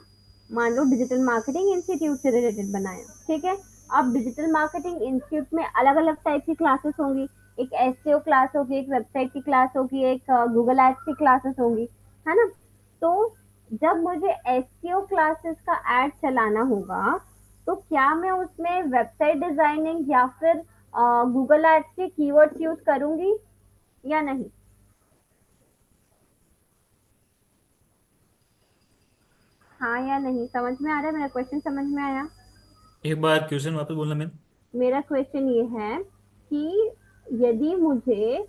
मान लो डिजिटल मार्केटिंग इंस्टीट्यूट से रिलेटेड बनाया। ठीक है, अब डिजिटल मार्केटिंग इंस्टीट्यूट में अलग अलग टाइप की क्लासेस होंगी। एक एसईओ क्लास होगी, एक वेबसाइट की क्लास होगी, एक गूगल एड्स की क्लासेस होंगी, है ना? तो जब मुझे एसईओ क्लासेस का एड चलाना होगा तो क्या मैं उसमें वेबसाइट डिजाइनिंग या फिर गूगल एड्स के कीवर्ड्स यूज करूंगी या नहीं? हाँ या नहीं, समझ में आ रहा है मेरा क्वेश्चन? समझ में आया? एक बार क्वेश्चन वापस बोलना मैम। मेरा क्वेश्चन ये है कि यदि मुझे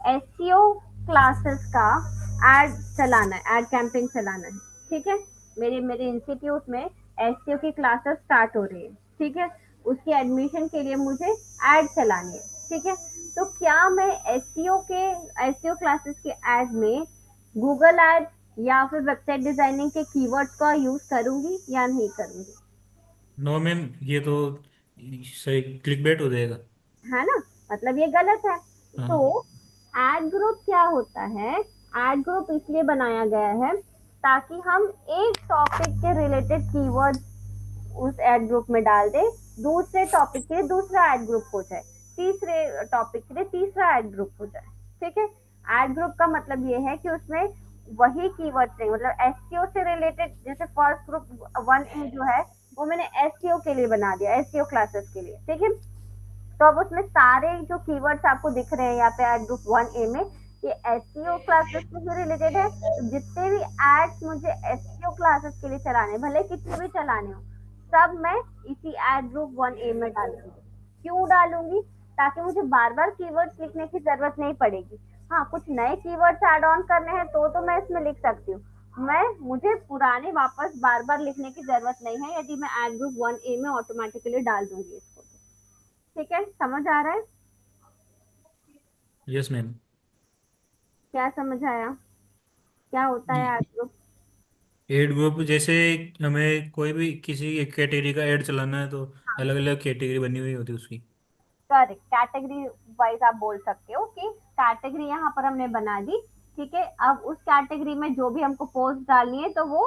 एसईओ क्लासेस का एड चलाना है, एड कैंपेन चलाना है। ठीक है, मेरे मेरे इंस्टीट्यूट में एसईओ की क्लासेस स्टार्ट हो रही है। ठीक है, उसके एडमिशन के लिए मुझे एड चलानी है। ठीक है, तो क्या मैं एसईओ क्लासेस के एड में गूगल एड या फिर वेबसाइट डिजाइनिंग के कीवर्ड्स का यूज करूंगी या नहीं करूंगी? नो मैम, ये तो सही क्लिक बेट हो जाएगा। है ना? मतलब ये गलत है। तो हाँ। एड ग्रुप क्या होता है? एड ग्रुप इसलिए बनाया गया है ताकि हम एक टॉपिक के रिलेटेड कीवर्ड उस एड ग्रुप में डाल दे, दूसरे टॉपिक के लिए दूसरा एड ग्रुप हो जाए, तीसरे टॉपिक के लिए तीसरा एड ग्रुप हो जाए। ठीक है, एड ग्रुप का मतलब ये है कि उसमें वही कीवर्ड नहीं, मतलब एसईओ से रिलेटेड, जैसे फर्स्ट ग्रुप 1A जो है वो मैंने एसईओ के लिए बना दिया, एसईओ क्लासेस के लिए। ठीक है, तो अब उसमें सारे जो कीवर्ड्स आपको दिख रहे हैं यहाँ पे एड ग्रुप 1A में, ये एसईओ क्लासेस से ही रिलेटेड है। तो जितने भी एड्स मुझे एसईओ क्लासेस के लिए चलाने, भले कितने भी चलाने हो, सब मैं इसी एड ग्रुप 1A में डालूंगी। क्यों डालूंगी? ताकि मुझे बार बार कीवर्ड्स लिखने की जरूरत नहीं पड़ेगी। हाँ, कुछ नए कीवर्ड्स ऐड ऑन करने हैं तो मैं इसमें लिख सकती हूँ। मुझे पुराने वापस बार बार लिखने की जरूरत नहीं है यदि मैं एड ग्रुप 1A में ऑटोमेटिकली डाल दूंगी इसको तो। ठीक है, समझ आ रहा है? Yes ma'am. क्या समझ आया? क्या होता है एड ग्रुप? एड ग्रुप जैसे हमें कोई भी किसी एक कैटेगरी का एड चलाना है तो अलग अलग कैटेगरी बनी हुई होती है उसकी। करेक्ट, कैटेगरी वाइज आप बोल सकते हो कि कैटेगरी यहाँ पर हमने बना दी। ठीक है, अब उस कैटेगरी में जो भी हमको पोस्ट डालनी है तो वो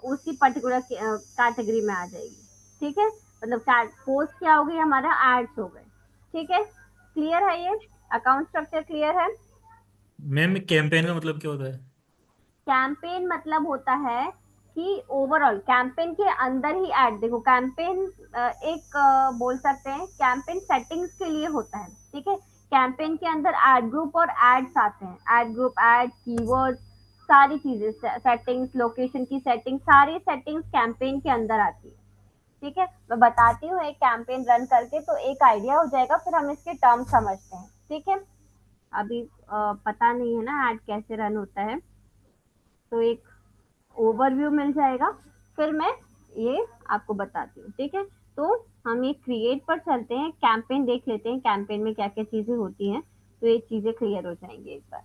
उसी पर्टिकुलर कैटेगरी में आ जाएगी। ठीक है, मतलब पोस्ट क्या हो गई, हमारा एड्स हो गए। ठीक है, क्लियर है ये? अकाउंट स्ट्रक्चर क्लियर है? मैम कैंपेन का मतलब क्या होता है? कैंपेन मतलब होता है कि ओवरऑल कैंपेन के अंदर ही ऐड, देखो कैंपेन एक बोल सकते हैं कैंपेन सेटिंग्स के लिए होता है। ठीक है, कैंपेन के अंदर एड ग्रुप और एड्स आते हैं, एड ग्रुप, एड, कीवर्ड्स, सारी चीजें, सेटिंग्स, लोकेशन की सेटिंग, सारी सेटिंग्स कैंपेन के अंदर आती है। ठीक है, मैं बताती हूँ एक कैंपेन रन करके तो एक आइडिया हो जाएगा, फिर हम इसके टर्म समझते हैं। ठीक है, अभी पता नहीं है ना ऐड कैसे रन होता है, तो एक ओवरव्यू मिल जाएगा, फिर मैं ये आपको बताती हूँ। ठीक है, तो हम ये क्रिएट पर चलते हैं, कैंपेन देख लेते हैं कैंपेन में क्या क्या चीजें होती हैं, तो ये चीजें क्लियर हो जाएंगी एक बार।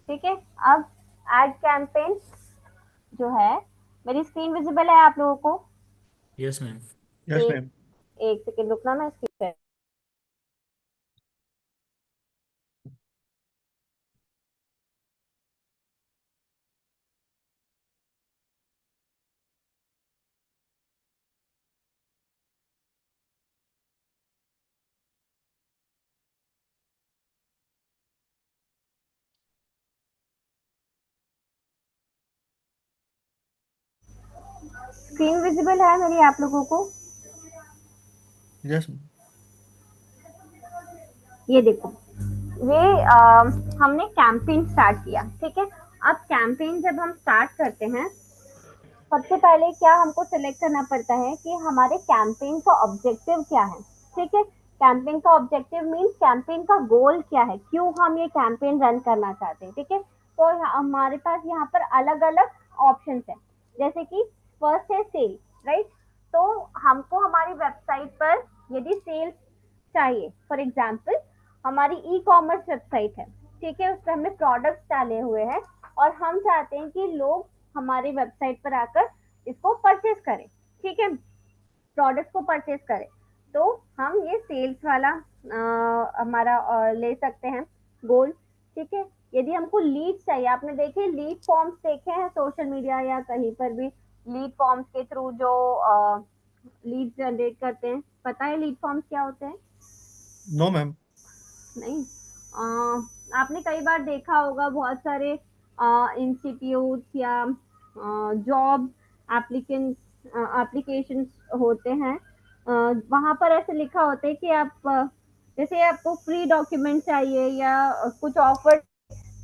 ठीक है, अब एड कैंपेन जो है, मेरी स्क्रीन विजिबल है आप लोगों को? Yes ma'am. यस एक मैम। एक सेकेंड रुकना, मैं स्क्रीन स्क्रीन विजिबल है मेरी आप लोगों को? यस। ये देखो, ये हमने कैंपेन स्टार्ट किया। ठीक है, अब कैंपेन जब हम स्टार्ट करते हैं, सबसे पहले क्या हमको सिलेक्ट करना पड़ता है कि हमारे कैंपेन का ऑब्जेक्टिव क्या है। ठीक है, कैंपेन का ऑब्जेक्टिव मीन्स कैंपेन का गोल क्या है, क्यों हम ये कैंपेन रन करना चाहते हैं। ठीक है, तो हमारे पास यहाँ पर अलग अलग ऑप्शन है, जैसे कि फर्स्ट है सेल, राइट? तो हमको हमारी वेबसाइट पर यदि सेल्स चाहिए, फॉर एग्जाम्पल हमारी ई कॉमर्स वेबसाइट है, ठीक है, उस पर हमने प्रोडक्ट्स डाले हुए हैं और हम चाहते हैं कि लोग हमारी वेबसाइट पर आकर इसको परचेज करें। ठीक है, प्रोडक्ट को परचेज करें, तो हम ये सेल्स वाला हमारा ले सकते हैं गोल। ठीक है, यदि हमको लीड चाहिए, आपने देखे लीड फॉर्म्स देखे हैं सोशल मीडिया या कहीं पर भी, लीड फॉर्म्स के थ्रू जो लीड जनरेट करते हैं, पता है लीड फॉर्म्स क्या होते हैं? No ma'am. नहीं, आपने कई बार देखा होगा बहुत सारे इंस्टीट्यूट या जॉब एप्लीकेंट एप्लीकेशन होते हैं, वहां पर ऐसे लिखा होता है कि आप जैसे आपको फ्री डॉक्यूमेंट चाहिए या कुछ ऑफर,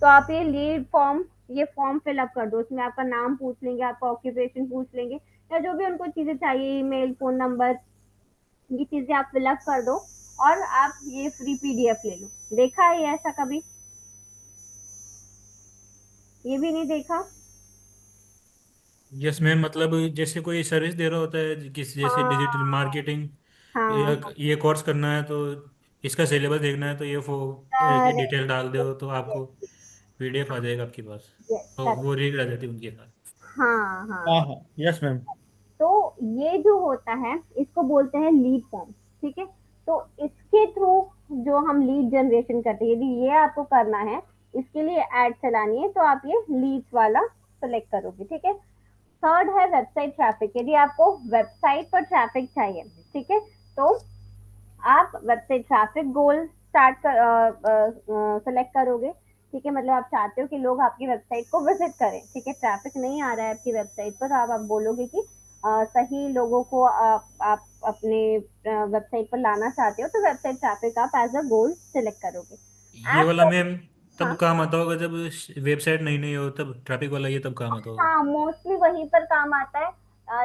तो आप ये लीड फॉर्म, ये फॉर्म फिलअप कर दो, उसमें आपका नाम पूछ लेंगे, आपका ऑक्यूपेशन पूछ लेंगे, या जो भी उनको चीजें चाहिए, ईमेल, फोन नंबर, ये चीजें आप फिलअप कर दो और आप ये फ्री पीडीएफ ले लो। देखा है ये ऐसा कभी? ये भी नहीं देखा? यस मैम, मतलब जैसे कोई सर्विस दे रहा होता है किसी, जैसे डिजिटल हाँ मार्केटिंग, हाँ, ये कोर्स करना है तो इसका सिलेबस देखना है तो ये करेक्ट, डिटेल डाल दो तो आपको पीडीएफ आ जाएगा आपके पास। यस तो करेक्ट, वो रीड आ जाती है उनके साथ। हाँ हाँ। हाँ हाँ। Yes ma'am. तो ये जो होता है इसको बोलते हैं लीड फॉर्म। ठीक है, तो इसके थ्रू जो हम लीड जनरेशन करते हैं, यदि ये आपको करना है, इसके लिए एड चलानी है, तो आप ये लीड्स वाला सेलेक्ट करोगे। ठीक है, थर्ड है वेबसाइट ट्रैफिक, यदि आपको वेबसाइट पर ट्रैफिक चाहिए, ठीक है, तो आप वेबसाइट ट्रैफिक गोल स्टार्ट कर सेलेक्ट करोगे। ठीक है, मतलब आप चाहते हो कि लोग आपकी वेबसाइट को विजिट करें। ठीक है, ट्रैफिक नहीं आ रहा है आपकी वेबसाइट पर, आप बोलोगे कि सही लोगों को आप अपने वेबसाइट पर लाना चाहते हो तो वेबसाइट ट्रैफिक आप एज अ गोल सिलेक्ट करोगे। ये ऐप वाला मैम तब हाँ काम आता होगा जब वेबसाइट नई नई हो, तब ट्रैफिक वाला ये तब काम आता होगा। हाँ, मोस्टली वहीं पर काम आता है।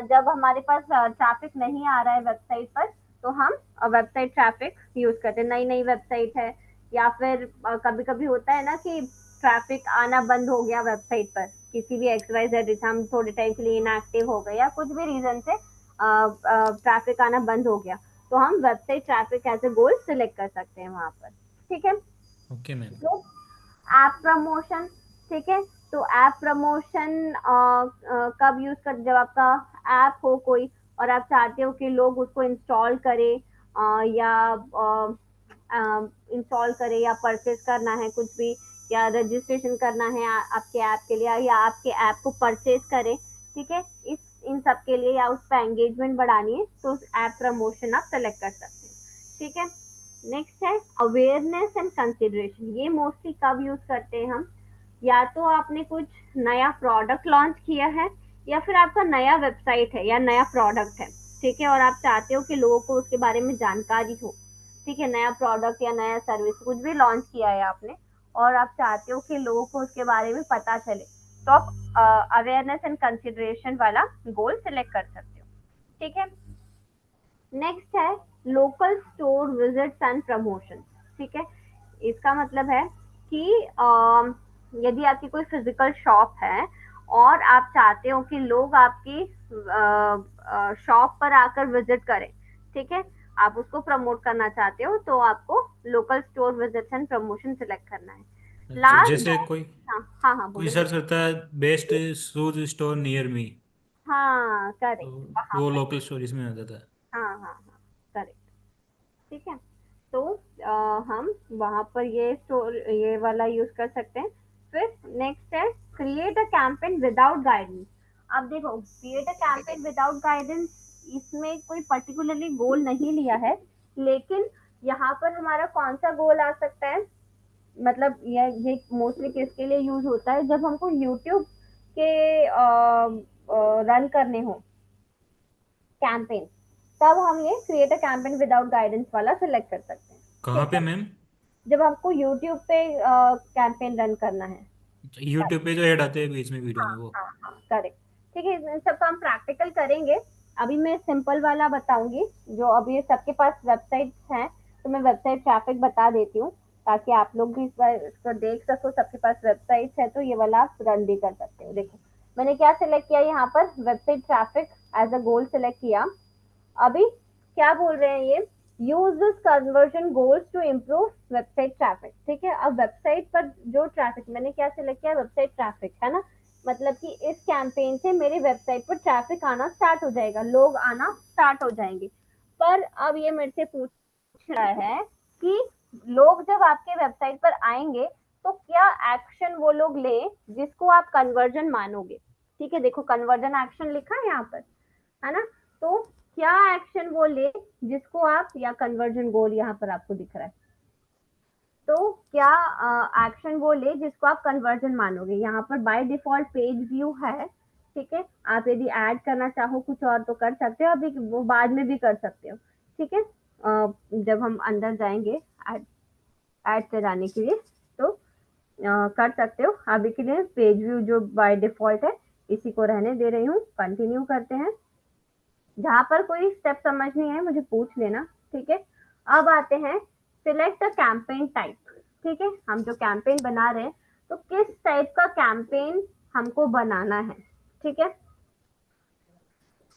जब हमारे पास ट्रैफिक नहीं आ रहा है वेबसाइट पर, तो हम वेबसाइट ट्रैफिक यूज करते हैं। नई नई वेबसाइट है, या फिर कभी कभी होता है ना कि ट्रैफिक आना बंद हो गया वेबसाइट पर, किसी भी XYZ हम थोड़े टाइम के लिए इनएक्टिव हो गए या कुछ भी रीजन से ट्रैफिक आना बंद हो गया, तो हम website traffic as a goal select कर सकते हैं वहां पर। ठीक है। Okay ma'am. तो ऐप प्रमोशन, ठीक है। तो ऐप प्रमोशन कब यूज कर, जब आपका ऐप हो कोई और आप चाहते हो कि लोग उसको इंस्टॉल करें, या इंस्टॉल करें या परचेज करना है कुछ भी, या रजिस्ट्रेशन करना है आपके ऐप के लिए, या आपके ऐप को परचेज करें, ठीक है। इस इन सब के लिए या उस पर एंगेजमेंट बढ़ानी है तो ऐप प्रमोशन आप सेलेक्ट कर सकते हैं। ठीक है। नेक्स्ट है अवेयरनेस एंड कंसिडरेशन। ये मोस्टली कब यूज करते हैं हम, या तो आपने कुछ नया प्रोडक्ट लॉन्च किया है, या फिर आपका नया वेबसाइट है या नया प्रोडक्ट है, ठीक है, और आप चाहते हो कि लोगों को उसके बारे में जानकारी हो। ठीक है, नया प्रोडक्ट या नया सर्विस कुछ भी लॉन्च किया है आपने, और आप चाहते हो कि लोगों को उसके बारे में पता चले, तो आप अवेयरनेस एंड कंसिडरेशन वाला गोल सिलेक्ट कर सकते हो। ठीक है। नेक्स्ट है local store visits and promotion. ठीक है। इसका मतलब है कि यदि आपकी कोई फिजिकल शॉप है और आप चाहते हो कि लोग आपकी शॉप पर आकर विजिट करें, ठीक है, आप उसको प्रमोट करना चाहते हो, तो आपको local store visits and promotion select करना है। अच्छा, लास्ट, जैसे कोई हाँ हाँ हाँ, कोई बोलो सर्च बोलो। करता है best shoes store near me, हाँ तो करेक्ट, वहां वो पर। लोकल स्टोर इसमें आ जाता है। हाँ हाँ हाँ, करेक्ट। ठीक है। तो हम वहां पर ये स्टोर ये वाला यूज कर सकते हैं। फिर नेक्स्ट है create a campaign without guidance. अब देखो, create a campaign without guidance, इसमें कोई पर्टिकुलरली गोल नहीं लिया है, लेकिन यहाँ पर हमारा कौन सा गोल आ सकता है, मतलब ये मोस्टली किसके लिए यूज होता है, जब हमको यूट्यूब के रन करने हो कैंपेन, तब हम ये create a campaign without guidance वाला सिलेक्ट कर सकते हैं। कहाँ ठीक पे है। मैम? जब आपको यूट्यूब पे कैंपेन रन करना है। यूट्यूब पे जो ऐड आते हैं बीच में वीडियो हाँ में, वो? हाँ हाँ, करेक्ट। ठीक है, इन सबका हम प्रैक्टिकल करेंगे। अभी मैं सिंपल वाला बताऊंगी, जो अभी सबके पास वेबसाइट्स हैं, तो मैं वेबसाइट ट्रैफिक बता देती हूँ, ताकि आप लोग भी इस बार इसको देख सको। सबके पास वेबसाइट्स है तो ये वाला आप रन भी कर सकते हो। देखो, मैंने क्या सिलेक्ट किया यहाँ पर, website traffic as a goal select किया। अभी क्या बोल रहे हैं ये, use this conversion goals to improve website traffic. ठीक है, अब वेबसाइट पर जो ट्रैफिक, मैंने क्या सिलेक्ट किया, वेबसाइट ट्रैफिक है ना, मतलब कि इस कैंपेन से मेरी वेबसाइट पर ट्रैफिक आना स्टार्ट हो जाएगा, लोग आना स्टार्ट हो जाएंगे। पर अब ये मेरे से पूछ रहा है कि लोग जब आपके वेबसाइट पर आएंगे तो क्या एक्शन वो लोग ले जिसको आप कन्वर्जन मानोगे। ठीक है, देखो कन्वर्जन एक्शन लिखा है यहाँ पर, है ना। तो क्या एक्शन वो ले जिसको आप, या कन्वर्जन गोल यहाँ पर आपको दिख रहा है, तो क्या एक्शन वो ले जिसको आप कन्वर्जन मानोगे। यहाँ पर बाय डिफॉल्ट पेज व्यू है, ठीक है, आप यदि ऐड करना चाहो कुछ और तो कर सकते हो, अभी वो बाद में भी कर सकते हो। ठीक है, जब हम अंदर जाएंगे ऐड ऐड पे जाने के लिए, तो कर सकते हो। अभी के लिए पेज व्यू जो बाय डिफॉल्ट है इसी को रहने दे रही हूँ। कंटिन्यू करते हैं। जहां पर कोई स्टेप समझ नहीं है मुझे पूछ लेना। ठीक है। अब आते हैं सिलेक्ट द कैंपेन टाइप। ठीक है, हम जो कैंपेन बना रहे हैं तो किस टाइप का कैंपेन हमको बनाना है। ठीक है,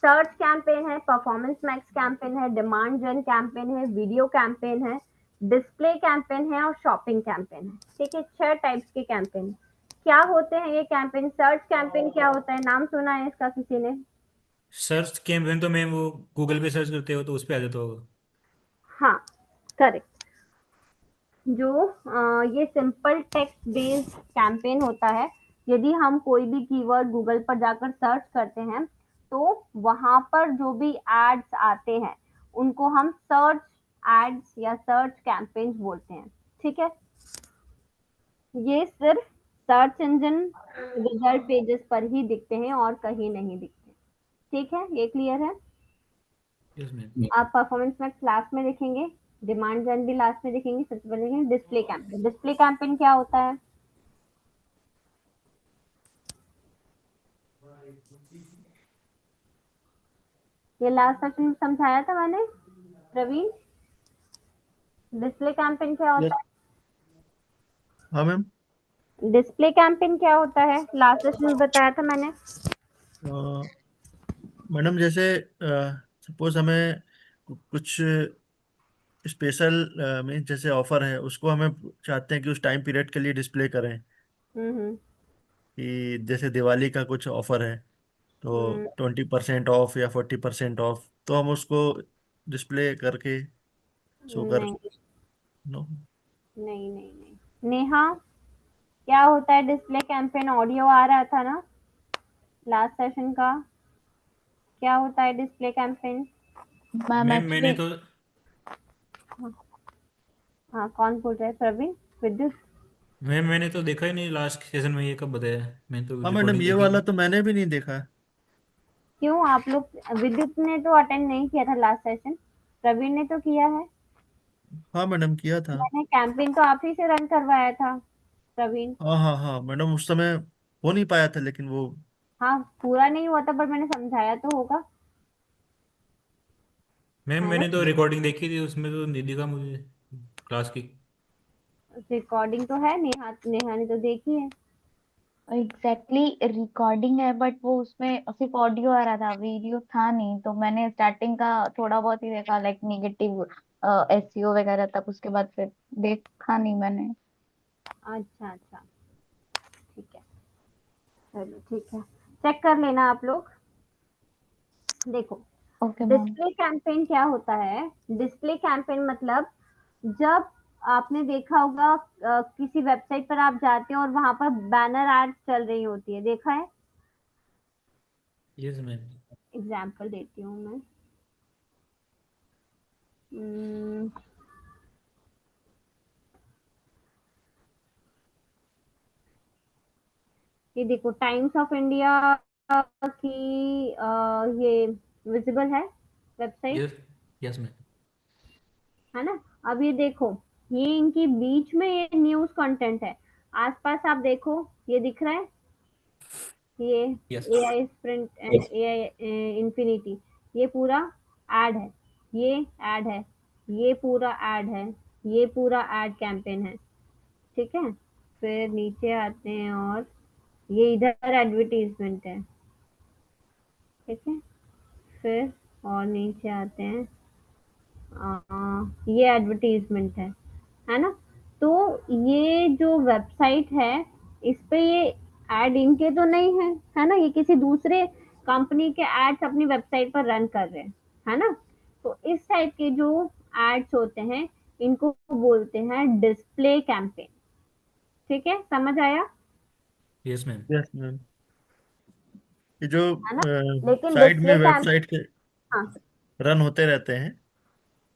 सर्च कैंपेन है, परफॉर्मेंस मैक्स कैंपेन है, डिमांड जन कैंपेन है, वीडियो कैंपेन है, डिस्प्ले कैंपेन है और शॉपिंग कैंपेन है। ठीक है, 6 टाइप्स के कैंपेन। क्या होते हैं ये कैंपेन। सर्च कैंपेन क्या होता है, नाम सुना है इसका किसी ने। सर्च कैंपेन तो मैम वो गूगल पे सर्च करते हो तो उस पे आ जाता होगा। हाँ करेक्ट। जो ये सिंपल टेक्स्ट बेस्ड कैंपेन होता है, यदि हम कोई भी कीवर्ड गूगल पर जाकर सर्च करते हैं तो वहां पर जो भी एड्स आते हैं उनको हम सर्च एड्स या सर्च कैंपेन्स बोलते हैं। ठीक है, ये सिर्फ सर्च इंजन रिजल्ट पेजेस पर ही दिखते हैं और कहीं नहीं दिखते। ठीक है, ये क्लियर है। Yes ma'am. आप परफॉर्मेंस मैक्स लास्ट में देखेंगे, डिमांड जन भी लास्ट में देखेंगे, सबसे पहले देखेंगे डिस्प्ले कैंपेन। डिस्प्ले कैंपेन क्या होता है? ये लास्ट सेशन में समझाया था मैंने प्रवीण। डिस्प्ले कैंपेन क्या यस। होता हाँ मैम। है? डिस्प्ले कैंपेन क्या होता है? लास्ट सेशन में बताया था मैंने। मैडम जैसे सपोज हमें कुछ स्पेशल में जैसे ऑफर है, उसको हमें चाहते हैं कि उस टाइम पीरियड के लिए डिस्प्ले करें, हम्म कि जैसे दिवाली का कुछ ऑफर है तो हम्म 20% ऑफ या 40% ऑफ, तो हम उसको डिस्प्ले करके शो कर। नहीं नो। नहीं नहीं नहीं नेहा, क्या होता है डिस्प्ले कैंपेन? ऑडियो आ रहा था ना लास्ट सेशन का? क्या होता है डिस्प्ले कैंपेन? मैम मैम मैंने एक्चुअली तो हाँ, कौन बोल रहा है? प्रवीण? विद्युत? मैंने तो देखा ही नहीं लास्ट सेशन में, ये कब बताया? मैंने तो हाँ मैडम, रिकॉर्डिंग ये देखी वाला थी। तो मैंने भी नहीं देखा। क्यों आप लोग, विद्युत ने तो अटेंड नहीं किया था लास्ट सेशन, प्रवीण ने तो किया है। हाँ मैडम, किया था। मैंने कैंपेन तो आप ही से रन करवाया था प्रवीण। हाँ हाँ हाँ मैडम, उस समय हो नहीं पाया था, लेकिन वो। हाँ, पूरा नहीं हुआ था पर मैंने समझाया तो होगा, मैम है ना? मैंने तो रिकॉर्डिंग देखी थी, उसमें तो नहीं दिखा मुझे क्लास की। रिकॉर्डिंग तो है, नेहा नेहा ने तो देखी है। एग्जैक्टली रिकॉर्डिंग है, बट वो उसमें सिर्फ ऑडियो आ रहा था, वीडियो था नहीं, तो मैंने स्टार्टिंग का थोड़ा बहुत ही देखा, लाइक नेगेटिव एसईओ वगैरह तक, उसके बाद फिर देखा नहीं मैंने। अच्छा अच्छा, ठीक है, चलो ठीक है, चेक कर लेना आप लोग। देखो, ओके मैम। डिस्प्ले कैंपेन क्या होता है? डिस्प्ले कैंपेन मतलब जब आपने देखा होगा किसी वेबसाइट पर आप जाते हो और वहां पर बैनर एड्स चल रही होती है, देखा है? Yes ma'am. एग्जाम्पल देती हूँ मैं। हम्म, ये देखो, टाइम्स ऑफ इंडिया की ये विजिबल है वेबसाइट, यस। Yes ma'am. है ना? अब ये देखो, ये इनकी बीच में ये न्यूज कंटेंट है, आसपास आप देखो, ये दिख रहा है, ये yes. AI sprint, AI infinity, ये पूरा एड है, ये एड है, ये पूरा एड है, ये पूरा एड कैंपेन है, ठीक है? फिर नीचे आते हैं और ये इधर एडवर्टीजमेंट है, ठीक है? फिर और नीचे आते हैं, ये एडवर्टीजमेंट है ना? तो ये जो वेबसाइट है, इस पे ये एड इनके तो नहीं है, है ना? ये किसी दूसरे कंपनी के एड्स अपनी वेबसाइट पर रन कर रहे हैं, है ना? तो इस टाइप के जो एड्स होते हैं, इनको बोलते हैं डिस्प्ले कैंपेन। ठीक है, समझ आया? Yes ma'am. Yes ma'am. ये जो है ना? लेकिन साइड में डिस्प्ले कैंप, वेबसाइट के हाँ रन होते रहते हैं,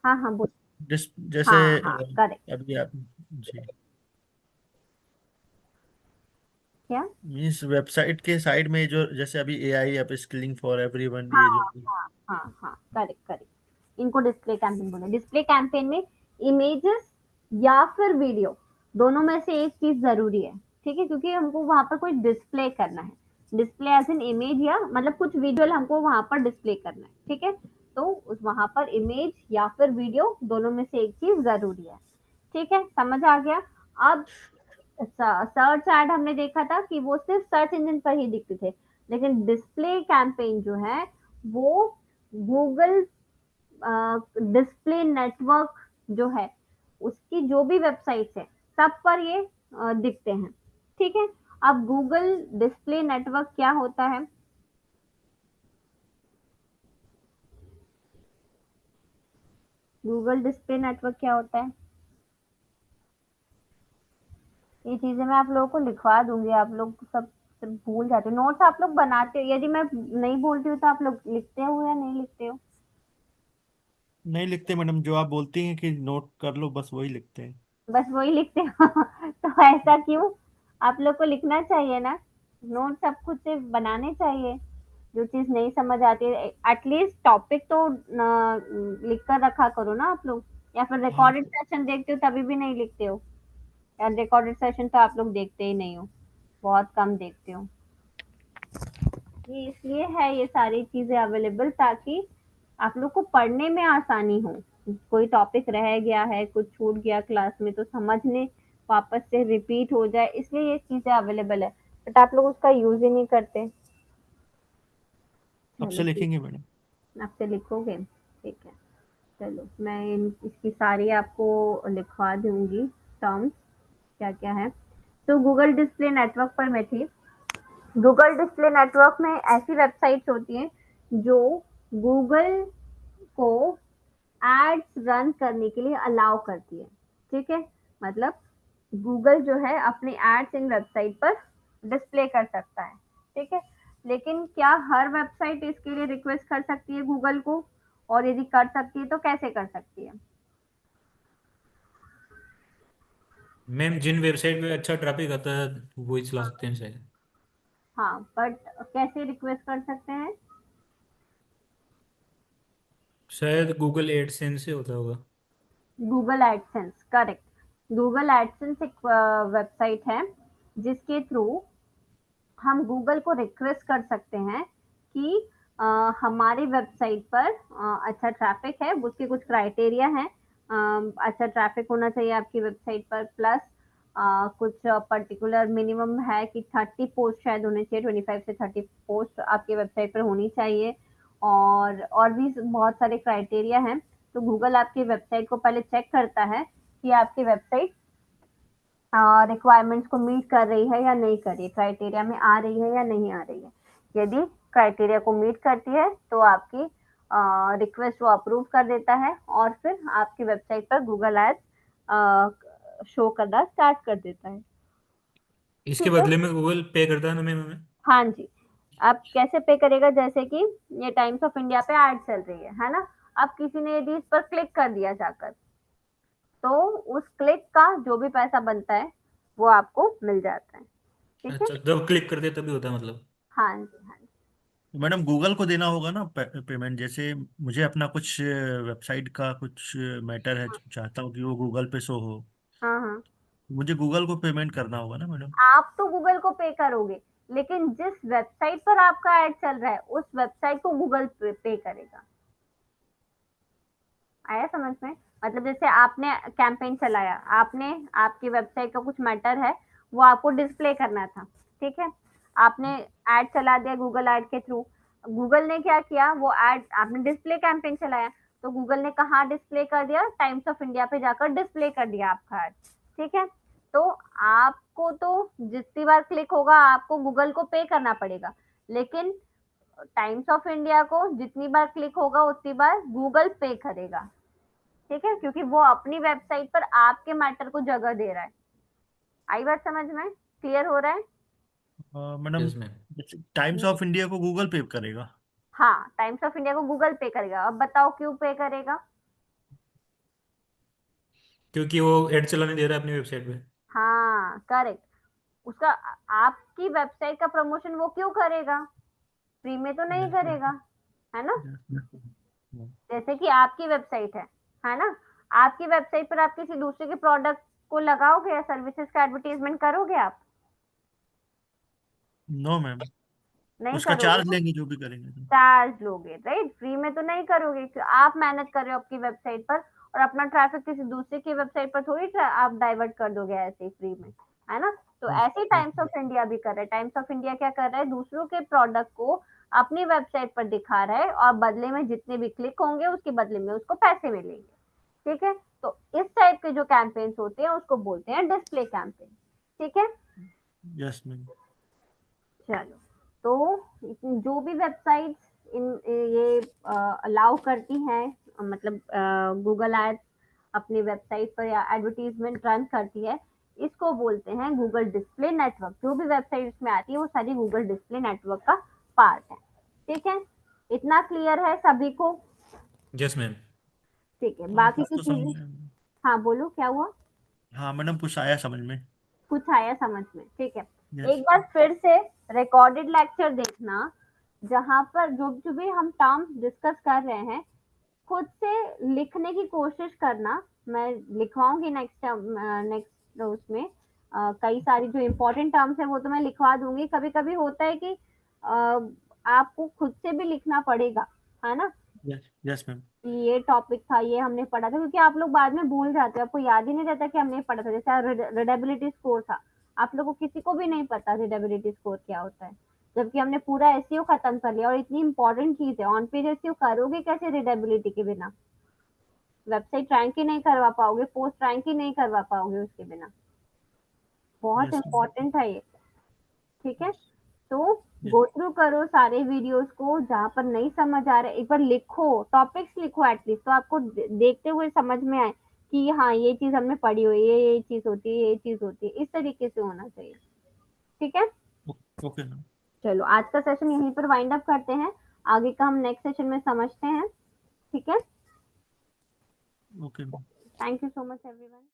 हाँ हाँ बोल, जैसे हाँ हाँ करेक्ट। अभी आप जी, क्या? मीन्स वेबसाइट के साइड में जो जैसे अभी AI up skilling for everyone, हाँ ये जो। हाँ हाँ हाँ, करेक्ट करेक्ट, इनको डिस्प्ले कैंपेन बोले। डिस्प्ले कैंपेन में इमेजेस या फिर वीडियो, दोनों में से एक चीज जरूरी है, ठीक है? क्योंकि हमको वहां पर कोई डिस्प्ले करना है, डिस्प्ले एज एन इमेज, या मतलब कुछ विजुअल हमको वहां पर डिस्प्ले करना है, ठीक है? तो उस वहां पर इमेज या फिर वीडियो, दोनों में से एक चीज जरूरी है, ठीक है? समझ आ गया? अब सर्च एड हमने देखा था कि वो सिर्फ सर्च इंजन पर ही दिखते थे, लेकिन डिस्प्ले कैंपेन जो है वो गूगल डिस्प्ले नेटवर्क जो है, उसकी जो भी वेबसाइट्स है, सब पर ये दिखते हैं, ठीक है? अब गूगल डिस्प्ले नेटवर्क क्या होता है? गूगल डिस्प्ले नेटवर्क क्या होता है? ये चीजें मैं आप लोगों को लिखवा दूंगी, आप लोग सब भूल जाते हो, नोट्स आप लोग बनाते हो, यदि मैं नहीं बोलती हूँ तो आप लोग लिखते हो या नहीं लिखते हो? नहीं लिखते मैडम, जो आप बोलती हैं कि नोट कर लो, बस वही लिखते हैं। बस वही लिखते हो तो ऐसा क्यों? आप लोग को लिखना चाहिए ना, नोट सब खुद से बनाने चाहिए। जो चीज नहीं समझ आती है एटलीस्ट टॉपिक तो लिख कर रखा करो ना आप लोग, या फिर हाँ रिकॉर्डेड सेशन देखते हो तभी भी नहीं लिखते हो? यार रिकॉर्डेड सेशन तो आप लोग देखते ही नहीं हो, बहुत कम देखते हो। ये इसलिए है ये सारी चीजें अवेलेबल ताकि आप लोग को पढ़ने में आसानी हो। कोई टॉपिक रह गया है, कुछ छूट गया क्लास में तो समझने वापस से रिपीट हो जाए, इसलिए ये चीजें अवेलेबल है, बट आप लोग उसका यूज ही नहीं करते। अब चलो से ठीक, लिखेंगे मैडम। आपसे लिखोगे, ठीक है। चलो मैं इसकी सारी आपको लिखवा दूंगी टर्म्स क्या क्या है। तो गूगल डिस्प्ले नेटवर्क पर मैं थी। गूगल डिस्प्ले नेटवर्क में ऐसी वेबसाइट्स होती हैं जो गूगल को एड्स रन करने के लिए अलाउ करती है। ठीक है, मतलब गूगल जो है अपने एड्स इन वेबसाइट पर डिस्प्ले कर सकता है। ठीक है, लेकिन क्या हर वेबसाइट इसके लिए रिक्वेस्ट कर सकती है गूगल को? और यदि कर सकती है तो कैसे कर सकती है? मैम जिन वेबसाइट पे अच्छा ट्रैफिक आता है वही चला सकते हैं शायद। हाँ, बट कैसे रिक्वेस्ट कर सकते हैं? शायद गूगल एडसेंस से होता होगा। Google AdSense, correct. Google AdSense एक वेबसाइट है जिसके थ्रू हम गूगल को रिक्वेस्ट कर सकते हैं कि अ, हमारी वेबसाइट पर अच्छा ट्रैफिक है, उसके कुछ क्राइटेरिया हैं। अच्छा ट्रैफिक होना चाहिए आपकी वेबसाइट पर, प्लस कुछ पर्टिकुलर मिनिमम है कि 30 पोस्ट शायद होने चाहिए, 25 से 30 पोस्ट आपकी वेबसाइट पर होनी चाहिए। और भी बहुत सारे क्राइटेरिया हैं। तो गूगल आपकी वेबसाइट को पहले चेक करता है कि आपकी वेबसाइट रिक्वायरमेंट्स को मीट कर रही है या नहीं कर रही है, क्राइटेरिया में आ रही है या नहीं आ रही है। यदि क्राइटेरिया को मीट करती है तो आपकी रिक्वेस्ट वो अप्रूव कर देता है और फिर आपकी वेबसाइट पर गूगल एड्स शो करना स्टार्ट कर देता है। इसके ठीक है, बदले में गूगल पे करता है ना मैम हमें। हाँ जी। आप कैसे पे करेगा, जैसे कि ये टाइम्स ऑफ इंडिया पे एड चल रही है ना? अब किसी ने यदि इस पर क्लिक कर दिया जाकर, तो उस क्लिक का जो भी पैसा बनता है वो आपको मिल जाता है। ठीक है, अच्छा जब क्लिक करते हैं तभी होता है मतलब। हाँ जी, हाँ जी। मैडम गूगल को देना होगा ना पेमेंट, जैसे मुझे अपना कुछ वेबसाइट का कुछ मैटर है, चाहता हूँ कि वो गूगल पे शो हो, हाँ हाँ, मुझे गूगल को पेमेंट करना होगा ना मैडम? आप तो गूगल को पे करोगे, लेकिन जिस वेबसाइट पर आपका ऐड चल रहा है उस वेबसाइट को गूगल पे करेगा। आया समझ में? मतलब जैसे आपने कैंपेन चलाया, आपने आपकी वेबसाइट का कुछ मैटर है, वो आपको डिस्प्ले करना था। ठीक है, आपने ऐड चला दिया गूगल ऐड के थ्रू। गूगल ने क्या किया, वो ऐड आपने डिस्प्ले कैंपेन चलाया, तो गूगल ने कहाँ डिस्प्ले कर दिया? टाइम्स ऑफ इंडिया पे जाकर डिस्प्ले कर दिया आपका ऐड। ठीक है, तो आपको तो जितनी बार क्लिक होगा आपको गूगल को पे करना पड़ेगा, लेकिन टाइम्स ऑफ इंडिया को जितनी बार क्लिक होगा उतनी बार गूगल पे करेगा। ठीक है, क्योंकि वो अपनी वेबसाइट पर आपके मैटर को जगह दे रहा है। आई बात समझ में? क्लियर हो रहा है? Madam yes ma'am. Times of India को गूगल पे करेगा? हाँ, टाइम्स ऑफ इंडिया को गूगल पे करेगा। अब बताओ क्यों पे करेगा? क्योंकि वो एड चलाने दे रहा है अपनी वेबसाइट पे। हाँ, करेक्ट। उसका आपकी वेबसाइट का प्रमोशन वो क्यों करेगा? फ्री में तो नहीं करेगा, है ना? जैसे कि आपकी वेबसाइट है ना? आपकी वेबसाइट पर आप किसी दूसरे के प्रोडक्ट को लगाओगे या सर्विसेज का एडवर्टीजमेंट करोगे आप? नो मैम, नहीं उसका करोगे चार्ज ना? लेंगे जो भी करेंगे तो। चार्ज लोगे, राइट? फ्री में तो नहीं करोगे कि आप मेहनत कर रहे हो आपकी वेबसाइट पर, और अपना ट्रैफिक किसी दूसरे की वेबसाइट पर थोड़ी आप डाइवर्ट कर दोगे ऐसे ही फ्री में, है ना? तो यस ऐसे ही यस टाइम्स ऑफ इंडिया भी कर रहा है। टाइम्स ऑफ इंडिया क्या कर रहा है, दूसरों के प्रोडक्ट को अपनी वेबसाइट पर दिखा रहा है और बदले में जितने भी क्लिक होंगे उसके बदले में उसको पैसे मिलेंगे। ठीक है, तो इस टाइप के जो कैंपेन्स होते हैं उसको बोलते हैं डिस्प्ले कैंपेन। ठीक है, यस मैम। चलो। तो जो भी वेबसाइट्स इन ये अलाउ करती हैं, मतलब गूगल एड्स अपनी वेबसाइट पर या एडवर्टीजमेंट रन करती है, इसको बोलते हैं गूगल डिस्प्ले नेटवर्क। जो भी वेबसाइट इसमें आती है वो सारी गूगल डिस्प्ले नेटवर्क का पार्ट है। ठीक है, इतना क्लियर है सभी को? Yes ma'am. ठीक है, हाँ बाकी कुछ की तो समझ चीजें। में। हाँ, बोलो क्या हुआ? हाँ मैडम कुछ आया समझ में। कुछ आया समझ में? ठीक है, यस। एक बार फिर से रिकॉर्डेड लेक्चर देखना, जहाँ पर जो जो भी हम टर्म्स डिस्कस कर रहे हैं खुद से लिखने की कोशिश करना। मैं लिखवाऊंगी नेक्स्ट उसमें कई सारी जो इम्पोर्टेंट टर्म्स है वो तो मैं लिखवा दूंगी। कभी कभी होता है कि आपको खुद से भी लिखना पड़ेगा, है ना, यस यस मैम। कि ये टॉपिक था, ये हमने पढ़ा था, क्योंकि आप लोग बाद में भूल जाते हो, आपको याद ही नहीं रहता कि हमने पढ़ा था। जैसे रीडेबिलिटी स्कोर था, आप लोगों को किसी को भी नहीं पता रीडेबिलिटी स्कोर क्या होता है, जबकि हमने पूरा एसईओ खत्म कर लिया। और इतनी इंपॉर्टेंट चीज है, ऑन पेज एसईओ करोगे कैसे रीडेबिलिटी के बिना? वेबसाइट रैंक ही नहीं करवा पाओगे, पोस्ट रैंक ही नहीं करवा पाओगे उसके बिना। बहुत यस इंपॉर्टेंट है ये, ठीक है। तो गो थ्रू करो सारे वीडियोस को, जहाँ पर नहीं समझ आ रहा है एक बार लिखो, टॉपिक्स लिखो एटलीस्ट, तो आपको देखते हुए समझ में आए कि हाँ ये चीज हमने पढ़ी हुई है, ये चीज होती है, ये चीज होती है, इस तरीके से होना चाहिए, ठीक है। Okay ma'am. चलो आज का सेशन यहीं पर वाइंड अप करते हैं, आगे का हम नेक्स्ट सेशन में समझते हैं, ठीक है। Okay ma'am. Thank you so much everyone.